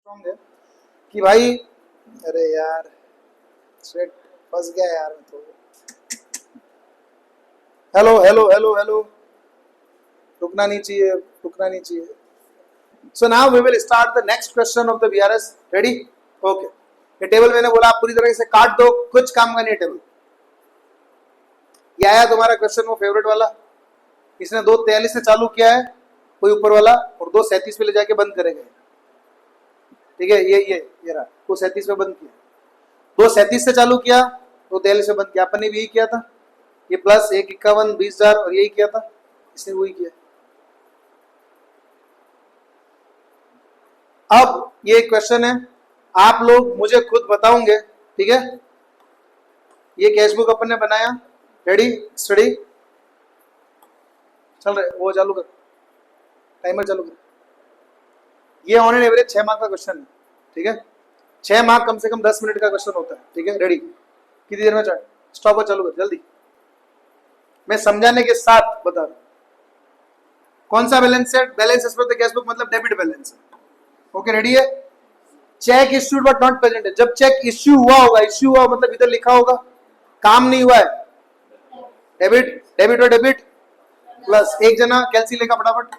है कि भाई, अरे यार स्वेट फंस गया यार मैं तो। हेलो हेलो हेलो हेलो, रुकना नहीं चाहिए, रुकना नहीं चाहिए। So now we will start the next question of the BRS. Ready? Okay. ये टेबल मैंने बोला आप पूरी तरह से काट दो, कुछ काम का नहीं टेबल। ये आया तुम्हारा क्वेश्चन वो फेवरेट वाला, इसने 2:43 से चालू किया है कोई ऊपर वाला, और 2:37 पे ले जाके बंद करेगा। ठीक है, ये रहा 2:37 पे बंद किया, 2:37 से चालू किया, 2:43 से बंद किया। अपन ने भी यही किया था, ये प्लस 151 20,000 और यही किया था, इसने वही किया। अब ये क्वेश्चन है, आप लोग मुझे खुद बताओगे, ठीक है। ये कैशबुक अपन ने बनाया, रेडी स्टडी चल रहे, वो चालू कर, टाइमर चालू कर। ये ऑन एन एवरेज 6 मार्क का क्वेश्चन है, ठीक है। 6 मार्क कम से कम 10 मिनट का क्वेश्चन होता है, ठीक है। रेडी? कितनी देर में चाहे स्टॉप चालू कर जल्दी, मैं समझाने के साथ बता रहा हूं। कौन सा बैलेंस है? Balance as per the cashbook मतलब डेबिट बैलेंस है। ओके रेडी है? Cheque issued but not present है, जब चेक इश्यू हुआ होगा, इश्यू हुआ मतलब इधर लिखा होगा काम नहीं हुआ है, डेबिट, डेबिट और डेबिट प्लस, एक जना कैलसी लेगा फटाफट,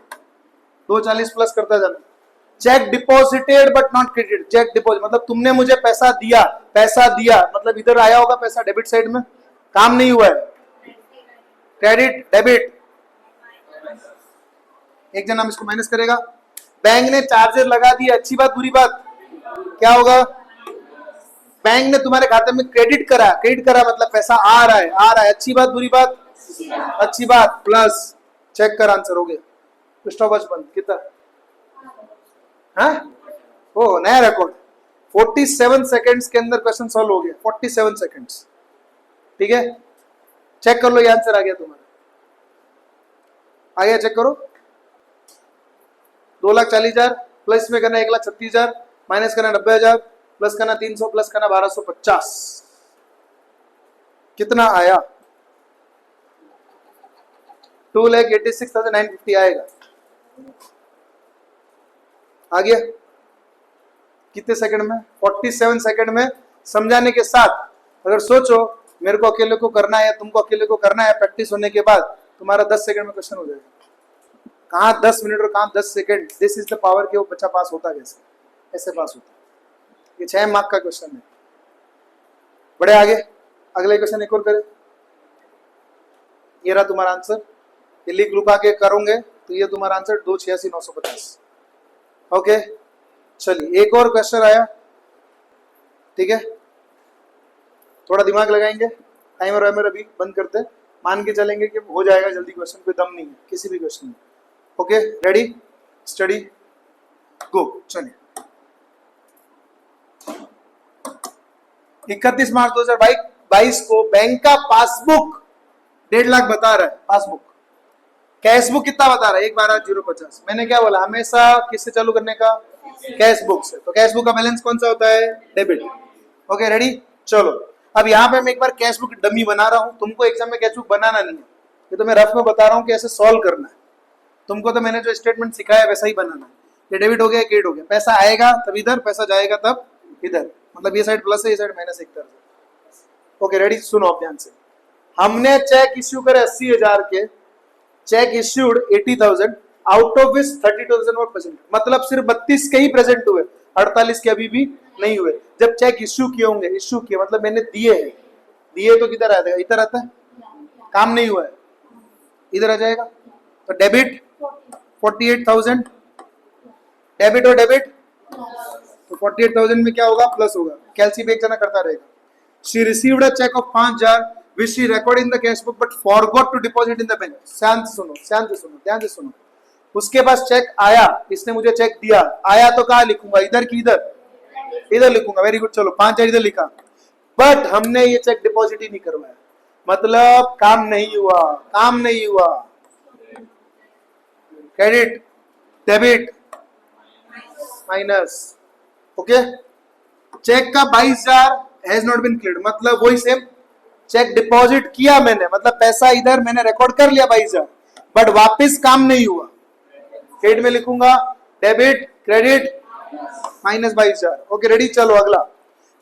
240 प्लस करता जाना। Cheque deposited but not credit, cheque deposit मतलब तुमने मुझे पैसा दिया, पैसा दिया मतलब इधर आया होगा पैसा डेबिट साइड में, काम नहीं हुआ है, क्रेडिट डेबिट। एक जना इसको माइनस करेगा। बैंक ने चार्जेस लगा दिए, अच्छी बात बुरी बात, क्या होगा? बैंक ने तुम्हारे खाते में क्रेडिट करा, क्रेडिट करा मतलब पैसा आ रहा है, आ रहा है, अच्छी बात बुरी बात, अच्छी बात प्लस। चेक कर आंसर हो गया, स्टॉपवॉच बंद। कितना? हाँ ओ नया रिकॉर्ड, 47 सेकंड्स के अंदर क्वेश्चन सॉल्व हो गया, 47 सेकंड्स, ठीक है। चेक कर लो, ये आंसर आ गया तुम्हारा, आ गया, चेक करो। 2,40,000 प्लस में करना 1,36,000, माइनस करना 90,000, प्लस करना 300, प्लस करना 1,250, कितना आया? 2,86,950 आएगा। आ गया? कितने सेकंड में? 47 सेकंड में समझाने के साथ। अगर सोचो मेरे को अकेले को करना है, तुमको अकेले को करना है, प्रैक्टिस होने के बाद तुम्हारा 10 सेकंड में क्वेश्चन हो जाएगा। कहाँ 10 मिनट और कहाँ 10 second, this is the power कि वो बच्चा पास होता कैसे, ऐसे पास होता। ये 6 मार्क का क्वेश्चन है। बढ़े आगे, अगले क्वेश्चन एक और करें। ये रहा तुम्हारा आंसर, ये लिख लुका के करोगे तो ये तुम्हारा आंसर 286,950। ओके चलिए एक और क्वेश्चन आया, ठीक है, थोड़ा दिमाग लगाएंगे, टाइमर वाइमर अभी बंद करते हैं, मान के चलेंगे कि हो जाएगा जल्दी, क्वेश्चन कोई दम नहीं है किसी भी क्वेश्चन में। ओके रेडी स्टडी गो। चलिए 31 मार्च 2022 को बैंक का पासबुक 1.5 लाख बता रहा है, पासबुक। कैशबुक कितना बता रहा है, 1,12,050। मैंने क्या बोला, हमेशा किससे चालू करने का, कैशबुक से। तो कैशबुक का बैलेंस कौन सा होता है, डेबिट। ओके रेडी चलो, अब यहाँ पे मैं एक बार कैशबुक डमी बना रहा हूँ, तुमको एग्जाम में कैशबुक बनाना नहीं है, ये तो मैं रफ में बता रहा हूँ कि ऐसे सॉल्व करना है। तुमको तो मैंने जो स्टेटमेंट सिखाया वैसा ही बनाना है। ये डेबिट हो गया, क्रेडिट हो गया, पैसा आएगा तब इधर, पैसा जाएगा तब इधर, मतलब ये साइड प्लस है, ये साइड माइनस एक तरह से। ओके रेडी सुनो आप ध्यान से। हमने चेक इश्यू करे 80,000 के, check issued 80,000, out of which 30,000 और प्रेजेंट, मतलब सिर्फ 32 के ही प्रेजेंट हुए, 48 के अभी भी नहीं हुए। जब चेक इश्यू किए होंगे, इश्यू किए मतलब मैंने दिए हैं, दिए तो किधर आता है, इधर आता है, काम नहीं हुआ है, इधर आ जाएगा। तो डेबिट 48,000, डेबिट और डेबिट, तो 48,000 में क्या होगा, प्लस होगा, कैलसी पे एक जना करता रहेगा। She received a cheque of 5,000 which she recorded in the cash book but forgot to deposit in the bank। शांत सुनो, शांत सुनो, ध्यान से सुनो। उसके पास चेक आया, इसने मुझे चेक दिया, आया तो कहाँ लिखूंगा, इधर की इधर, इधर लिखूंगा। वेरी गुड, चलो 5,000 इधर लिखा, बट हमने ये चेक डिपॉजिट ही नहीं करवाया, मतलब काम नहीं हुआ, काम नहीं हुआ। Credit debit minus. Okay cheque का 22,000 हैज नॉट बीन क्लियर्ड, मतलब वही सेम, चेक डिपॉजिट किया मैंने, मतलब पैसा इधर मैंने रिकॉर्ड कर लिया 22,000, बट वापस काम नहीं हुआ। क्रेडिट में लिखूंगा debit credit minus 22,000। Okay ready चलो अगला।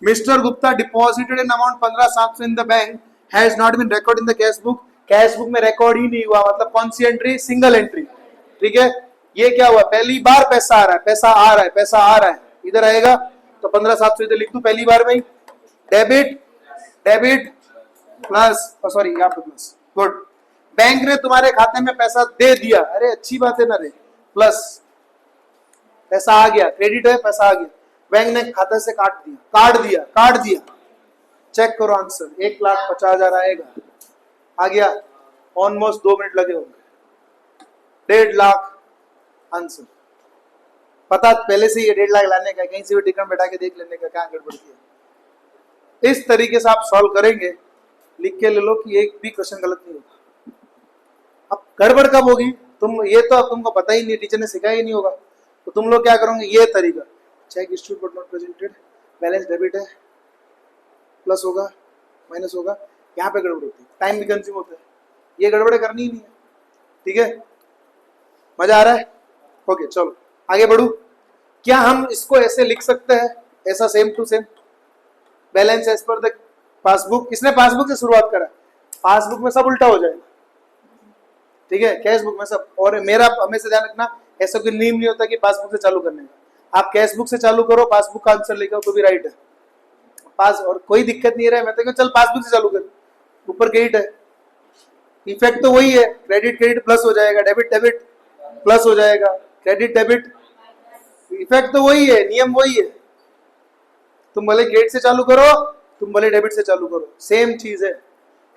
Mister Gupta deposited an amount 15,700 in the bank has not been record in the cash book, cash book में रिकॉर्ड ही नहीं हुआ, मतलब कौन सी एंट्री, सिंगल एंट्री। ठीक है ये क्या हुआ, पहली बार पैसा आ रहा है, पैसा आ रहा है, पैसा आ रहा है, इधर आएगा तो 15,700 इधर लिख दूं पहली बार में ही। डेबिट डेबिट प्लस, सॉरी यहाँ पे प्लस, गुड। बैंक ने तुम्हारे खाते में पैसा दे दिया, अरे अच्छी बात है ना रे, प्लस पैसा आ गया, क्रेडिट है, पैसा आ गया, बैंक ने खाते से काट दिया, काट दिया, काट दिया। चेक करो आंसर, 1,50,000 आएगा, आ गया, ऑलमोस्ट 2 मिनट लगे होंगे, 1.5 लाख आंसर। पता पहले से ये 1.5 लाख लाने का, कहीं से भी टिकट बैठा के देख लेने का, क्या गड़बड़ किया। इस तरीके से आप सॉल्व करेंगे, लिख के ले लो कि एक भी क्वेश्चन गलत नहीं होगा। अब गड़बड़ कब होगी, तुम ये तो अब तुमको पता ही नहीं, टीचर ने सिखाया ही नहीं होगा, तो तुम लोग क्या करोगे, ये तरीका, check issued but not presented, balance debit है, प्लस होगा माइनस होगा, यहाँ पे गड़बड़ होती है, टाइम भी कंज्यूम होता है, ये गड़बड़ करनी ही नहीं है। ठीक है मजा आ रहा है, ओके चलो आगे बढ़ू। क्या हम इसको ऐसे लिख सकते हैं, ऐसा same to same, balance as per the passbook, इसने पासबुक से शुरुआत करा, पासबुक में सब उल्टा हो जाएगा, ठीक है कैश बुक में सब। और मेरा हमेशा ध्यान रखना, ऐसा कोई नियम नहीं होता कि पासबुक से चालू करने का, आप कैश बुक से चालू करो, पासबुक का आंसर लेकर तो भी राइट है, पास और कोई दिक्कत नहीं रहा है, मैं तो चल पासबुक से चालू कर, ऊपर क्रेडिट है, इफेक्ट तो वही है, क्रेडिट क्रेडिट प्लस हो जाएगा, डेबिट डेबिट प्लस हो जाएगा, क्रेडिट डेबिट, इफेक्ट तो वही है, नियम वही है। तुम भले क्रेडिट से चालू करो, तुम भले डेबिट से चालू करो, सेम चीज है।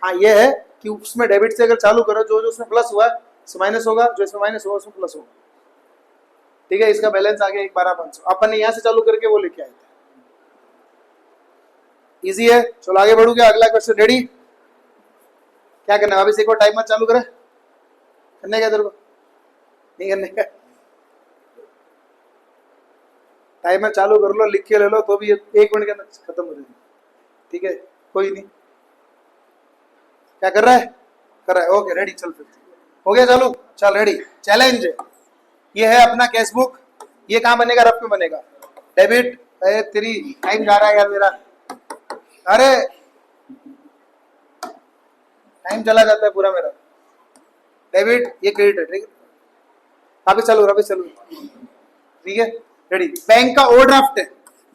हाँ ये है कि उसमें डेबिट से अगर चालू करो, जो जो उसमें प्लस हुआ है उसमें माइनस होगा, जो इसमें माइनस होगा उसमें प्लस होगा। ठीक है इसका बैलेंस आ गया 1,12,500, अपन ने यहाँ से चालू करके वो लेके आए थे, इजी है। चलो आगे बढ़ू क्या, अगला क्वेश्चन रेडी, क्या करना है, वापस एक और टाइमर चालू करे, करने का तेरे को, नहीं करने का, टाइमर चालू कर लो, लिख के ले लो, तो भी 1 मिनट के अंदर खत्म हो जाएगी। ठीक है कोई नहीं, क्या कर रहा है, कर रहा है, ओके रेडी, चल फिर हो गया चालू, चल रेडी। चैलेंज ये है अपना कैश बुक, ये कहाँ बनेगा, रफ में बनेगा, डेबिट, अरे तेरी टाइम जा रहा है यार मेरा, अरे टाइम चला जाता है पूरा मेरा, डेबिट ये क्रेडिट है, ठीक है वापिस चालू, ठीक है, रेडी। बैंक का ओवरड्राफ्ट है,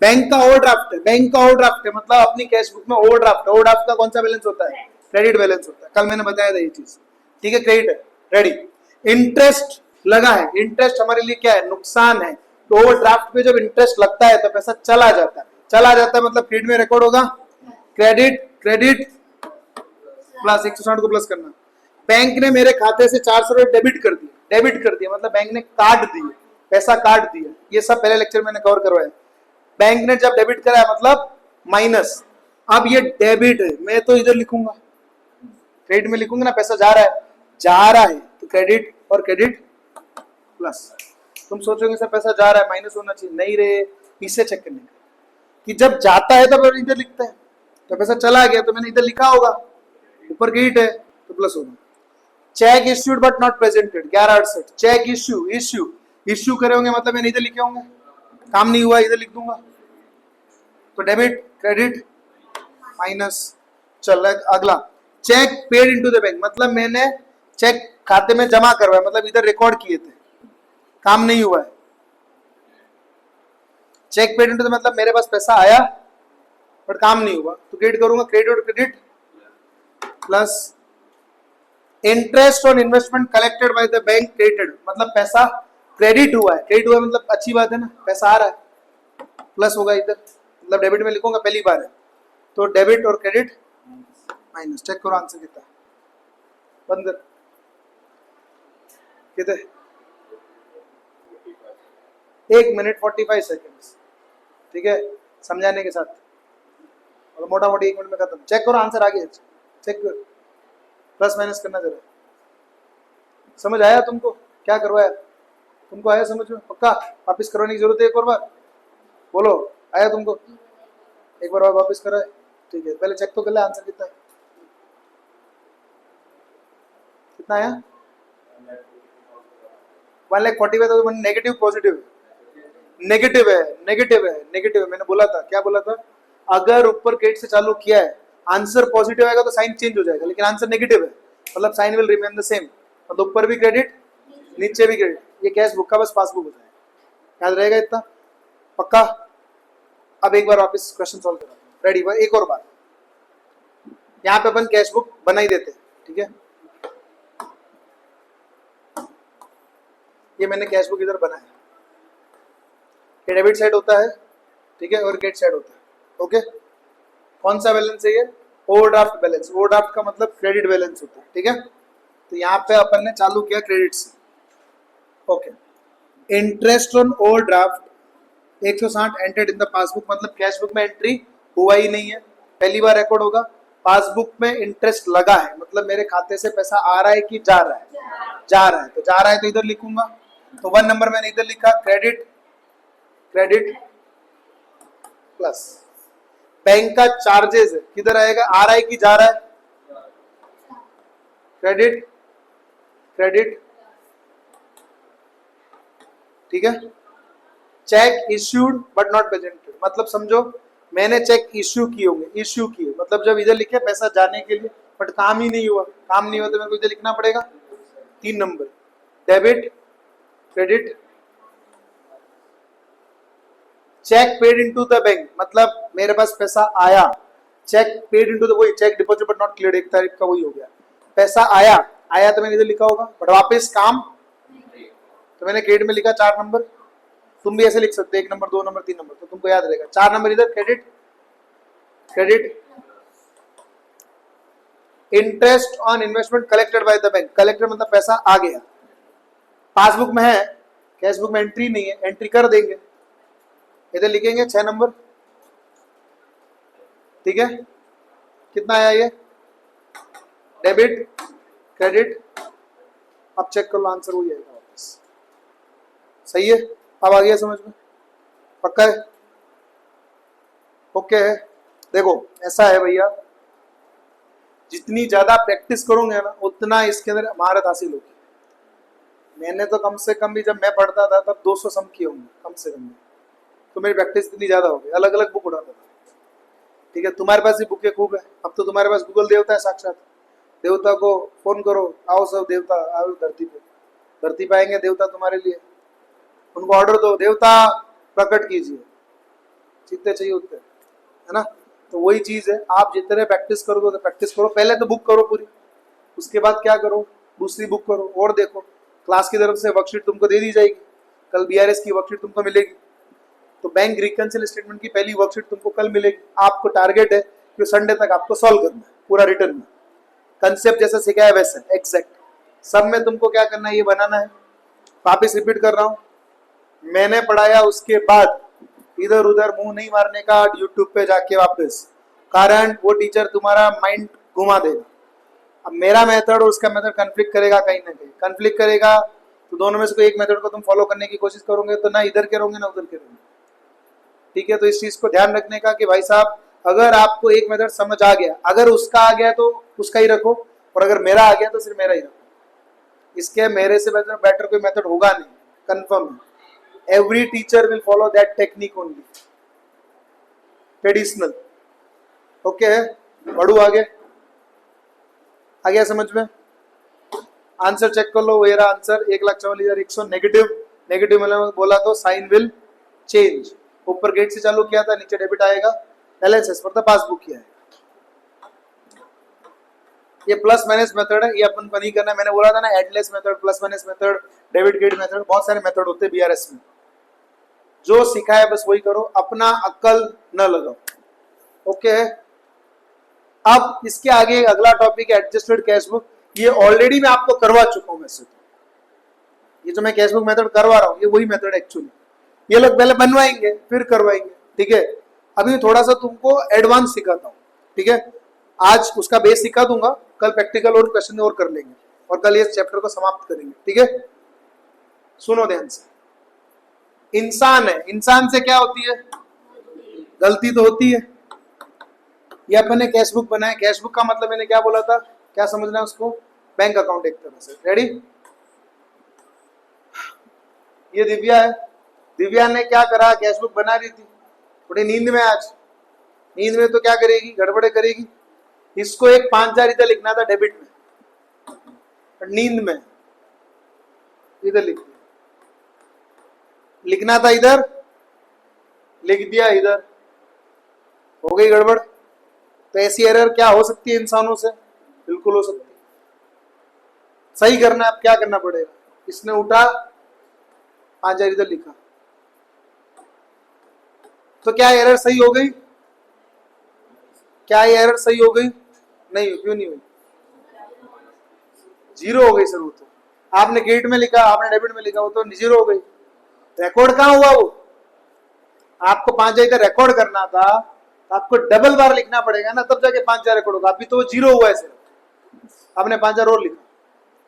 बैंक का ओवरड्राफ्ट है, बैंक का ओवरड्राफ्ट है, मतलब अपनी कैश बुक में ओवरड्राफ्ट, ओवरड्राफ्ट का कौन सा बैलेंस होता है? क्रेडिट बैलेंस होता है, कल मैंने बताया था ये चीज, ठीक है, क्रेडिट है, रेडी। इंटरेस्ट लगा है, इंटरेस्ट हमारे लिए क्या है? नुकसान है। तो ओवरड्राफ्ट पे जब इंटरेस्ट लगता है तो पैसा चला जाता है, चला जाता है मतलब क्रेडिट में रिकॉर्ड होगा, क्रेडिट क्रेडिट प्लस 160 को प्लस करना। बैंक ने मेरे खाते से 400 रुपए डेबिट कर दिए, डेबिट कर दिया मतलब बैंक ने काट दिए, पैसा काट दिया, ये सब पहले लेक्चर मैंने कवर करवाया। बैंक ने जब डेबिट करा मतलब माइनस, अब ये डेबिट है, मैं तो इधर लिखूंगा, क्रेडिट में लिखूंगा ना, पैसा जा रहा है, जा रहा है तो क्रेडिट और क्रेडिट प्लस। तुम सोचोगे सर पैसा जा रहा है माइनस होना चाहिए, नहीं रे, इसे चेक करने का कि जब जाता है तो इधर लिखता है, तो पैसा चला गया तो मैंने इधर लिखा होगा, ऊपर क्रेडिट है तो प्लस होगा। Cheque issued but not presented 1168, cheque issue करे होंगे मतलब मैंने इधर लिखे होंगे, काम नहीं हुआ इधर लिख दूंगा, तो डेबिट क्रेडिट माइनस। चल रहा है अगला, cheque paid into the bank, मतलब मैंने चेक खाते में जमा करवाया, मतलब इधर रिकॉर्ड किए थे, काम नहीं हुआ है। चेक पेड इनटू द मतलब मेरे पास पैसा आया बट काम नहीं हुआ, तो क्रेडिट करूंगा, क्रेडिट और credit plus. Interest on investment collected by the bank credited, मतलब पैसा क्रेडिट हुआ है, क्रेडिट हुआ है मतलब अच्छी बात है ना, पैसा आ रहा है, प्लस होगा इधर, मतलब डेबिट में लिखूंगा पहली बार है, तो डेबिट और क्रेडिट माइनस। चेक करो आंसर कितना, बंद कर, कितने 1 मिनट 45 सेकेंड, ठीक है, समझाने के साथ, और मोटा मोटी 1 मिनट में खत्म। चेक करो आंसर आगे, चेक करो, प्लस माइनस करना जरा, समझ आया तुमको क्या करवाया? तुमको आया समझ में? पक्का वापस करवाने की जरूरत है एक और बार? बोलो, आया तुमको? एक बार वापस करा है, ठीक है, पहले चेक तो कर ले आंसर कितना है, कितना आया? 1,45,000 तो नेगेटिव पॉजिटिव? नेगेटिव है, नेगेटिव है, नेगेटिव है, मैंने बोला था, क्या बोला था? अगर ऊपर क्रेडिट से चालू किया है, आंसर पॉजिटिव आएगा तो साइन चेंज हो जाएगा, लेकिन आंसर नेगेटिव है मतलब sign will remain the same, मतलब ऊपर भी क्रेडिट नीचे भी क्रेडिट, ये कैश बुक का बस पासबुक हो जाएगा, याद रहेगा इतना, पक्का? अब एक बार वापस क्वेश्चन सॉल्व करा, रेडी? एक और बार, यहाँ पे अपन कैश बुक बना ही देते हैं, ठीक है, ये मैंने कैश बुक इधर बनाया, ये डेबिट साइड होता है, ठीक है, और क्रेडिट साइड होता है, ओके। कौन सा बैलेंस है ये? ओवरड्राफ्ट बैलेंस, ओवरड्राफ्ट का मतलब क्रेडिट बैलेंस होता है, ठीक है, तो यहाँ पे अपन ने चालू किया क्रेडिट से, okay. Interest on overdraft 160 entered in the passbook, मतलब कैश बुक में एंट्री हुआ ही नहीं है, पहली बार रिकॉर्ड होगा। पासबुक में इंटरेस्ट लगा है मतलब मेरे खाते से पैसा आ रहा है कि जा रहा है? जा रहा है, तो जा रहा है तो इधर लिखूंगा, तो 1 नंबर मैंने इधर लिखा, क्रेडिट क्रेडिट प्लस। बैंक का चार्जेस है, किधर आएगा? आ रहा है कि जा रहा है? क्रेडिट क्रेडिट, ठीक है। Cheque issued but not presented, मतलब समझो मैंने चेक इश्यू किए होंगे, इश्यू किए मतलब जब इधर लिखे पैसा जाने के लिए, बट काम ही नहीं हुआ, काम नहीं हुआ तो मेरे को इधर लिखना पड़ेगा 3 number, debit credit. Cheque paid into the bank, मतलब मेरे पास पैसा आया, चेक पेड इनटू द, वही cheque deposit but not cleared, 1 तारीख का वही हो गया, पैसा आया, आया तो मैंने इधर लिखा होगा, बट वापस काम, तो मैंने क्रेडिट में लिखा 4 नंबर, तुम भी ऐसे लिख सकते हो 1 नंबर 2 नंबर 3 नंबर, तो तुमको याद रहेगा 4 नंबर इधर, credit credit. Interest on investment collected by the bank, collected मतलब पैसा आ गया, पासबुक में है, कैश बुक में एंट्री नहीं है, एंट्री कर देंगे, इधर लिखेंगे 6 नंबर, ठीक है। कितना आया ये? डेबिट क्रेडिट, अब चेक कर लो आंसर वही आएगा वापस, सही है? अब आ गया समझ में? पक्का है? ओके है। देखो ऐसा है भैया, जितनी ज्यादा प्रैक्टिस करोगे ना उतना इसके अंदर महारत हासिल होगी। मैंने तो कम से कम भी जब मैं पढ़ता था तब 200 सम किए होंगे कम से कम, तो मेरी प्रैक्टिस इतनी ज्यादा होगी, अलग अलग बुक उड़ाता था, ठीक है। तुम्हारे पास भी बुकें खूब है, अब तो तुम्हारे पास गूगल देवता है साक्षात, देवता को फोन करो, आओ सब देवता आओ धरती पे, भर्ती पाएंगे देवता तुम्हारे लिए। उनको ऑर्डर दो, देवता प्रकट कीजिए, जितने चाहिए उतने, है ना। तो वही चीज है, आप जितने प्रैक्टिस करोगे तो प्रैक्टिस करो, पहले तो बुक करो पूरी, उसके बाद क्या करो, दूसरी बुक करो और देखो। क्लास की तरफ से वर्कशीट तुमको दे दी जाएगी, कल बीआरएस की वर्कशीट तुमको मिलेगी। तो बैंक रिकंसिल स्टेटमेंट की पहली वर्कशीट तुमको कल मिलेगी। आपको टारगेट है कि संडे तक आपको सॉल्व करना है पूरा रिटर्न में, कंसेप्ट जैसा सिखाया वैसे एग्जैक्ट सब में तुमको क्या करना है, ये बनाना है। वापिस रिपीट कर रहा हूं, मैंने पढ़ाया उसके बाद इधर उधर मुंह नहीं मारने का यूट्यूब पे जाके वापस, कारण वो टीचर तुम्हारा माइंड घुमा देगा। अब मेरा मेथड और उसका मेथड कन्फ्लिक्ट करेगा, कहीं ना कहीं कन्फ्लिक्ट करेगा, तो दोनों में से कोई एक मेथड को तुम फॉलो करने की कोशिश करोगे तो ना इधर के रहोगे ना उधर के रहोगे, ठीक है। तो इस चीज को ध्यान रखने का कि भाई साहब अगर आपको एक मेथड समझ आ गया, अगर उसका आ गया तो उसका ही रखो, और अगर मेरा आ गया तो सिर्फ मेरा ही रखो। इसके मेरे से बेटर कोई मेथड होगा नहीं, कंफर्म है। Every teacher will follow that technique only, traditional. Okay, बढ़ू आगे, आ गया समझ में। आंसर चेक कर लो, मेरा आंसर 1,44,100 नेगेटिव। नेगेटिव मतलब बोला तो साइन विल चेंज। ऊपर गेट से चालू किया था, नीचे डेबिट आएगा, balance as per the passbook किया है। ये प्लस माइनस मेथड है, ये अपन को नहीं करना है। मैंने बोला था ना एडलेस method, plus minus method, debit गेट मेथड, बहुत सारे मेथड होते हैं बीआरएस में। जो सीखा है बस वही करो, अपना अक्ल न लगाओ। ओके, अब इसके आगे अगला टॉपिक है एडजस्टेड कैशबुक। ये ऑलरेडी मैं आपको करवा चुका हूं वैसे तो, ये जो मैं कैशबुक मेथड करवा रहा हूं ये वही मेथड एक्चुअली, ये लोग पहले बनवाएंगे फिर करवाएंगे, ठीक है। अभी थोड़ा सा तुमको एडवांस सिखाता हूँ, ठीक है। आज उसका बेस सिखा दूंगा, कल प्रैक्टिकल और क्वेश्चन और कर लेंगे, और कल ये चैप्टर को समाप्त करेंगे, ठीक है। सुनो ध्यान से, इंसान है, इंसान से क्या होती है, गलती तो होती है। ये अपन ने कैशबुक बनाया, कैशबुक का मतलब मैंने क्या बोला था, क्या समझना है उसको, बैंक अकाउंट एक तरह से। रेडी, ये दिव्या है, दिव्या ने क्या करा, कैशबुक बना रही थी, थोड़ी नींद में, आज नींद में तो क्या करेगी, गड़बड़े करेगी। इसको एक 5,000 इधर लिखना था डेबिट में, नींद में इधर लिख दिया, लिखना था इधर, लिख दिया इधर, हो गई गड़बड़। तो ऐसी एरर क्या हो सकती है इंसानों से, बिल्कुल हो सकती है। सही करना है, अब क्या करना पड़ेगा, इसने उठा 5,000 इधर लिखा, तो क्या एरर सही हो गई, क्या ये एरर सही हो गई, नहीं, क्यों नहीं हुई, जीरो हो गई सर। वो तो आपने गेट में लिखा, आपने डेबिट में लिखा, वो तो जीरो हो गई। रिकॉर्ड कहाँ हुआ, वो आपको 5,000 का रिकॉर्ड करना था, तो आपको डबल बार लिखना पड़ेगा ना, तब जाके 5,000 रिकॉर्ड होगा। अभी तो जीरो हुआ है सिर्फ, आपने 5,000 और लिखा,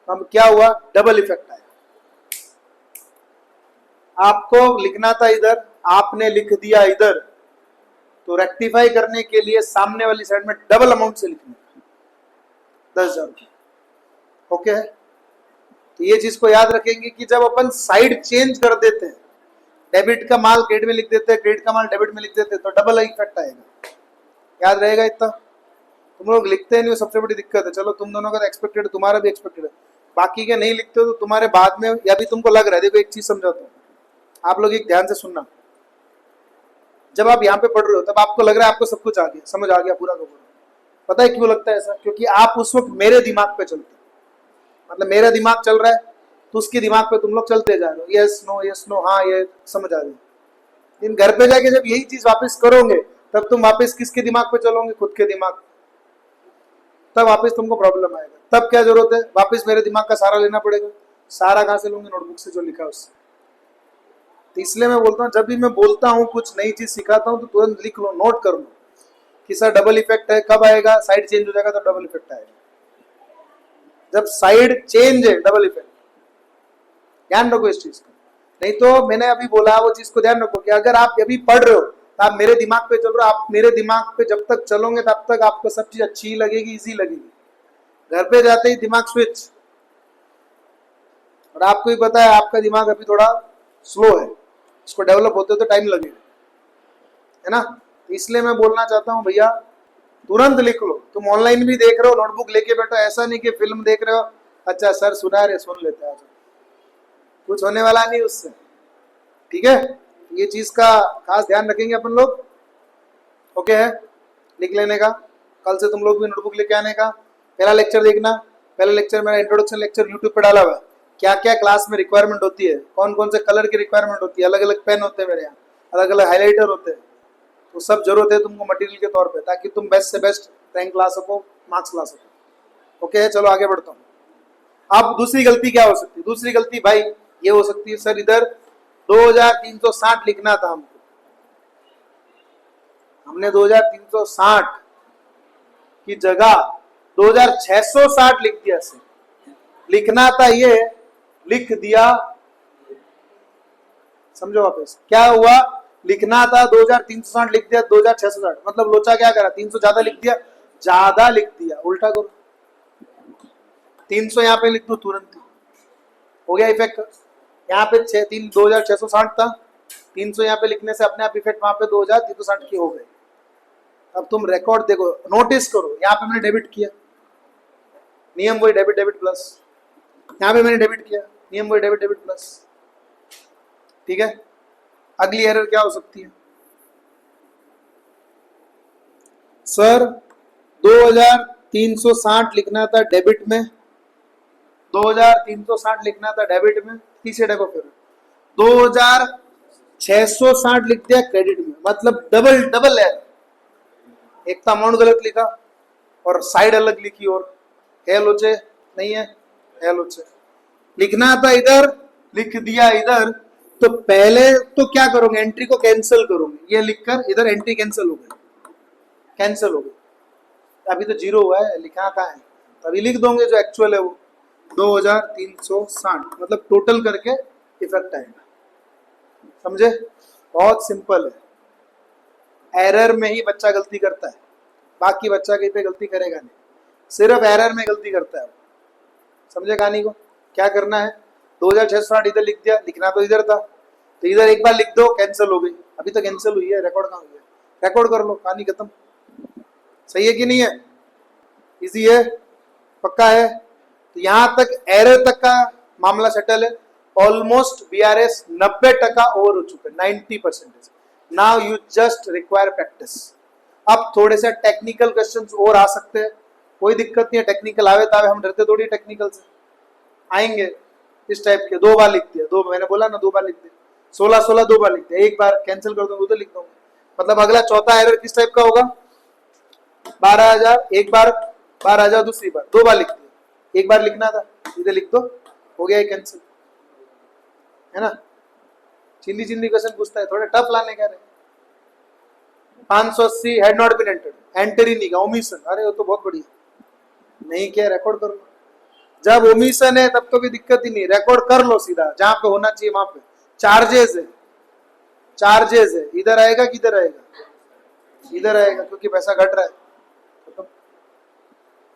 अब क्या हुआ, डबल इफेक्ट आया। आपको लिखना था इधर, आपने लिख दिया इधर, तो रेक्टिफाई करने के लिए सामने वाली साइड में डबल अमाउंट से लिखना, 10,000। ओके, तो ये चीज को याद रखेंगे कि जब अपन साइड चेंज कर देते हैं, डेबिट का माल क्रेडिट में लिख देते हैं, क्रेडिट का माल डेबिट में लिख देते हैं, तो डबल इफेक्ट आएगा। याद रहेगा इतना, तुम लोग लिखते नहीं हो, सबसे बड़ी दिक्कत है। चलो तुम दोनों का तो एक्सपेक्टेड है, तुम्हारा भी एक्सपेक्टेड है, बाकी के नहीं लिखते हो तो तुम्हारे बाद में, या भी तुमको लग रहा है। देखो एक चीज समझाता हूँ, आप लोग एक ध्यान से सुनना। जब आप यहाँ पे पढ़ रहे हो तब आपको लग रहा है आपको सब कुछ आ गया, समझ आ गया पूरा का पूरा। पता है क्यों लगता है ऐसा, क्योंकि आप उस वक्त मेरे दिमाग पे चलते, मतलब मेरा दिमाग चल रहा है तो उसके दिमाग पे तुम लोग चलते जा रहे हो, यस नो हाँ ये समझ आ रही है। लेकिन घर पे जाके जब यही चीज वापस करोगे तब तुम वापस किसके दिमाग पे चलोगे, खुद के दिमाग, तब वापस तुमको प्रॉब्लम आएगा। तब क्या जरूरत है, वापस मेरे दिमाग का सहारा लेना पड़ेगा। सहारा कहाँ से लूंगे, नोटबुक से जो लिखा है उससे। तो इसलिए मैं बोलता हूँ, जब भी मैं बोलता हूँ कुछ नई चीज सिखाता हूँ तो तुरंत लिख लो, नोट कर लो कि सर डबल इफेक्ट है, कब आएगा, साइड चेंज हो जाएगा तो डबल इफेक्ट आएगा। जब साइड चेंज है डबल इफेक्ट, ध्यान रखो इस चीज का। नहीं तो मैंने अभी बोला वो चीज को ध्यान रखो कि अगर आप अभी पढ़ रहे हो तो आप मेरे दिमाग पे चल रहे हो, आप मेरे दिमाग पे जब तक चलोगे तब तक आपको सब चीज अच्छी लगेगी, इजी लगेगी। घर पे जाते ही दिमाग स्विच, और आपको ही पता है आपका दिमाग अभी थोड़ा स्लो है, इसको डेवलप होते तो टाइम लगेगा, है ना। इसलिए मैं बोलना चाहता हूँ भैया तुरंत लिख लो। तुम ऑनलाइन भी देख रहे हो, नोटबुक लेके बैठो, ऐसा नहीं कि फिल्म देख रहे हो, अच्छा सर सुना रहे सुन लेते हैं, कुछ होने वाला नहीं उससे, ठीक है। ये चीज का खास ध्यान रखेंगे अपन लोग, ओके है। लिख लेने का, कल से तुम लोग भी नोटबुक लेके आने का। पहला लेक्चर देखना, पहला लेक्चर मेरा इंट्रोडक्शन लेक्चर यूट्यूब पे डाला हुआ है। क्या क्या क्लास में रिक्वायरमेंट होती है, कौन कौन से कलर की रिक्वायरमेंट होती है, अलग अलग पेन होते हैं मेरे यहाँ, अलग अलग हाईलाइटर होते हैं, तो सब जरूरत है तुमको मटेरियल के तौर पे, ताकि तुम बेस्ट से बेस्ट रैंक ला सको, मार्क्स ला सको, ओके है। चलो आगे बढ़ता हूँ। अब दूसरी गलती क्या हो सकती है? दूसरी गलती भाई ये हो सकती है, सर इधर 2360 लिखना था हमको, हमने 2360 की जगह 2660 लिख दिया। सर लिखना था ये, लिख दिया, समझो वापस क्या हुआ, लिखना था 2360 लिख दिया 2660, मतलब लोचा क्या करा, 300 ज्यादा लिख दिया, ज्यादा लिख दिया, उल्टा करो 300 यहाँ पे लिख दो, तुरंत हो गया इफेक्ट। यहाँ पे 2660 था, 300 यहाँ पे लिखने से अपने आप इफेक्ट वहां पे 2360 की हो गए। अब तुम रिकॉर्ड देखो, नोटिस करो, यहाँ पे मैंने डेबिट किया, नियम वही डेबिट डेबिट प्लस, यहाँ पे मैंने डेबिट किया, नियम वही डेबिट डेबिट प्लस, ठीक है। अगली एरर क्या हो सकती है, सर 2360 लिखना था डेबिट में, 2360 लिखना था डेबिट में, तीसरे देखो फिर 2660 लिख दिया क्रेडिट में, मतलब डबल डबल एरर। एक तो अमाउंट गलत लिखा और साइड अलग लिखी, और है लोचे नहीं है, है लोचे। लिखना था इधर, लिख दिया इधर, तो पहले तो क्या करोगे, एंट्री को कैंसिल करोगे, ये लिखकर इधर एंट्री कैंसिल हो गई, कैंसिल हो गई। अभी तो जीरो हुआ है, लिखा कहाँ है, तो अभी लिख दोगे जो एक्चुअल है वो 2360, मतलब टोटल करके इफेक्ट आएगा, समझे। बहुत सिंपल है, एरर में ही बच्चा गलती करता है, बाकी बच्चा कहीं पे गलती करेगा नहीं, सिर्फ एरर में गलती करता है, समझे कहानी को। क्या करना है, 2660 इधर लिख दिया, लिखना तो इधर था, तो इधर एक बार लिख दो, कैंसिल हो गई, अभी तो कैंसिल हुई है, रिकॉर्ड कहाँ हुई है, रिकॉर्ड कर लो, कहानी खत्म। सही है कि नहीं है, इजी है, पक्का है। तो यहां तक एरर तक का मामला सेटल है, ऑलमोस्ट बीआरएस 90% ओवर हो चुका है, 90%। Now you just require practice. अब थोड़े से टेक्निकल क्वेश्चंस और आ सकते हैं, कोई दिक्कत नहीं है, टेक्निकल आवे तावे, हम डरते थोड़ी टेक्निकल से, आएंगे इस टाइप के। 2 बार लिख दिया, 2 मैंने बोला ना, 2 बार लिख दिया, 16 2 बार लिख दिया, एक बार कैंसिल कर दूंगा तो लिख दूंगा, मतलब अगला चौथा एरर किस टाइप का होगा, 12,000 एक बार, 12,000 दूसरी बार, 2 बार लिख दिया, एक बार लिखना था, इधर लिख दो, हो गया कैंसिल, है ना। चिल्ली चिल्ली क्वेश्चन पूछता है, थोड़े टफ लाने का रहे। 580 had not been entered, enter ही नहीं किया, ओमिशन, अरे वो तो बहुत बढ़िया, नहीं किया, रिकॉर्ड कर लो। जब ओमिशन है तब तो भी दिक्कत ही नहीं, रिकॉर्ड कर लो सीधा, जहां पे होना चाहिए वहां पे। चार्जेस है, चार्जेस है, इधर आएगा किधर आएगा, इधर आएगा, क्योंकि पैसा घट रहा है, तो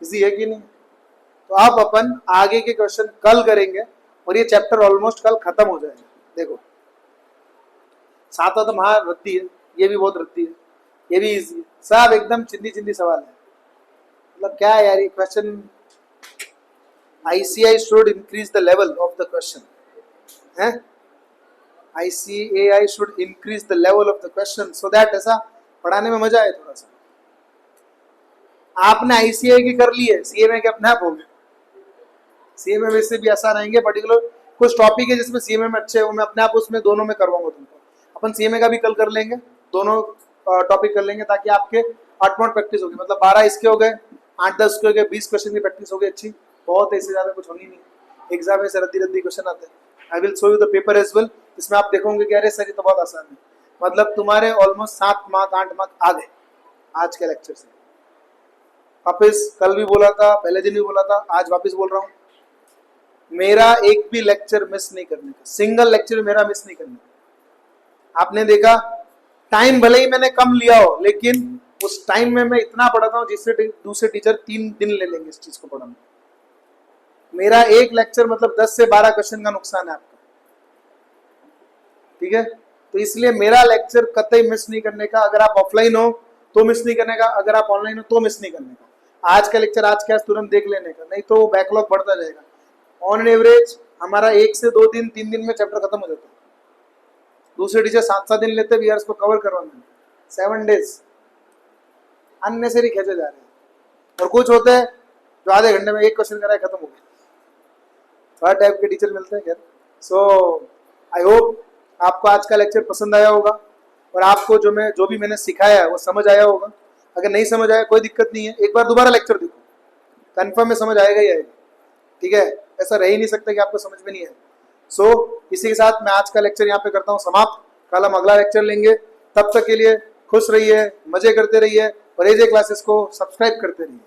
इजी है कि नहीं। तो आप अपन आगे के क्वेश्चन कल करेंगे, और ये चैप्टर ऑलमोस्ट कल खत्म हो जाएगा। देखो सातवां तो महा रद्दी है, ये भी बहुत रद्दी है, ये भी इजी है, सब एकदम चिंदी चिंदी सवाल है, मतलब क्या है यार ये question. ICI should increase the level of the question, है ICAI should increase the level of the question so that ऐसा पढ़ाने में मजा आए थोड़ा सा। आपने ICAI की कर ली है, CMA के अपने आप हो गए, CMA में से भी आसान आएंगे, पर्टिकुलर कुछ टॉपिक है जिसमें CMA में अच्छे हो, मैं अपने आप उसमें दोनों में करवाऊंगा तुमको। अपन CMA का भी कल कर लेंगे, दोनों टॉपिक कर लेंगे, ताकि आपके 8 पॉइंट प्रैक्टिस होगी, मतलब 12 इसके हो गए, 8-10 के हो गए, 20 क्वेश्चन की प्रैक्टिस हो गई अच्छी, बहुत ऐसे ज्यादा कुछ होनी नहीं, एग्जाम में से रद्दी रद्दी क्वेश्चन आते हैं। I will show you the paper as well, इसमें आप देखोगे कि अरे सर ये तो बहुत आसान है, मतलब तुम्हारे ऑलमोस्ट 7 मार्क 8 मार्क आ गए आज के लेक्चर से। वापिस कल भी बोला था, पहले दिन भी बोला था, आज वापिस बोल रहा हूँ, मेरा एक भी लेक्चर मिस नहीं करने का, सिंगल लेक्चर मेरा मिस नहीं करने का। आपने देखा टाइम भले ही मैंने कम लिया हो, लेकिन उस टाइम में मैं इतना पढ़ाता हूँ जिससे दूसरे टीचर 3 दिन ले लेंगे इस चीज को पढ़ाने। मेरा एक लेक्चर मतलब 10 से 12 क्वेश्चन का नुकसान है आपका, ठीक है। तो इसलिए मेरा लेक्चर कतई मिस नहीं करने का, अगर आप ऑफलाइन हो तो मिस नहीं करने का, अगर आप ऑनलाइन हो तो मिस नहीं करने का। आज का लेक्चर आज क्या तुरंत देख लेने का, नहीं तो बैकलॉग बढ़ता जाएगा। ऑन एवरेज हमारा 1 से 2 दिन 3 दिन में चैप्टर खत्म हो जाता है। दूसरे टीचर 7-7 दिन लेते हैं को कवर करवाने में, 7 डेज अननेसेसरी खेचे जा रहे हैं। और कुछ होते हैं जो आधे घंटे में एक क्वेश्चन कराए खत्म हो गया। हर टाइप के टीचर मिलते हैं। सो आई होप आपको आज का लेक्चर पसंद आया होगा और आपको जो भी मैंने सिखाया है वो समझ आया होगा। अगर नहीं समझ आया कोई दिक्कत नहीं है, एक बार दोबारा लेक्चर देखो, कंफर्म में समझ आएगा ही आएगा। ठीक है, ऐसा रह ही नहीं सकता कि आपको समझ में नहीं आए। सो इसी के साथ मैं आज का लेक्चर यहाँ पे करता हूँ समाप्त। कल हम अगला लेक्चर लेंगे। तब तक के लिए खुश रहिए, मजे करते रहिए और एजे क्लासेस को सब्सक्राइब करते रहिए।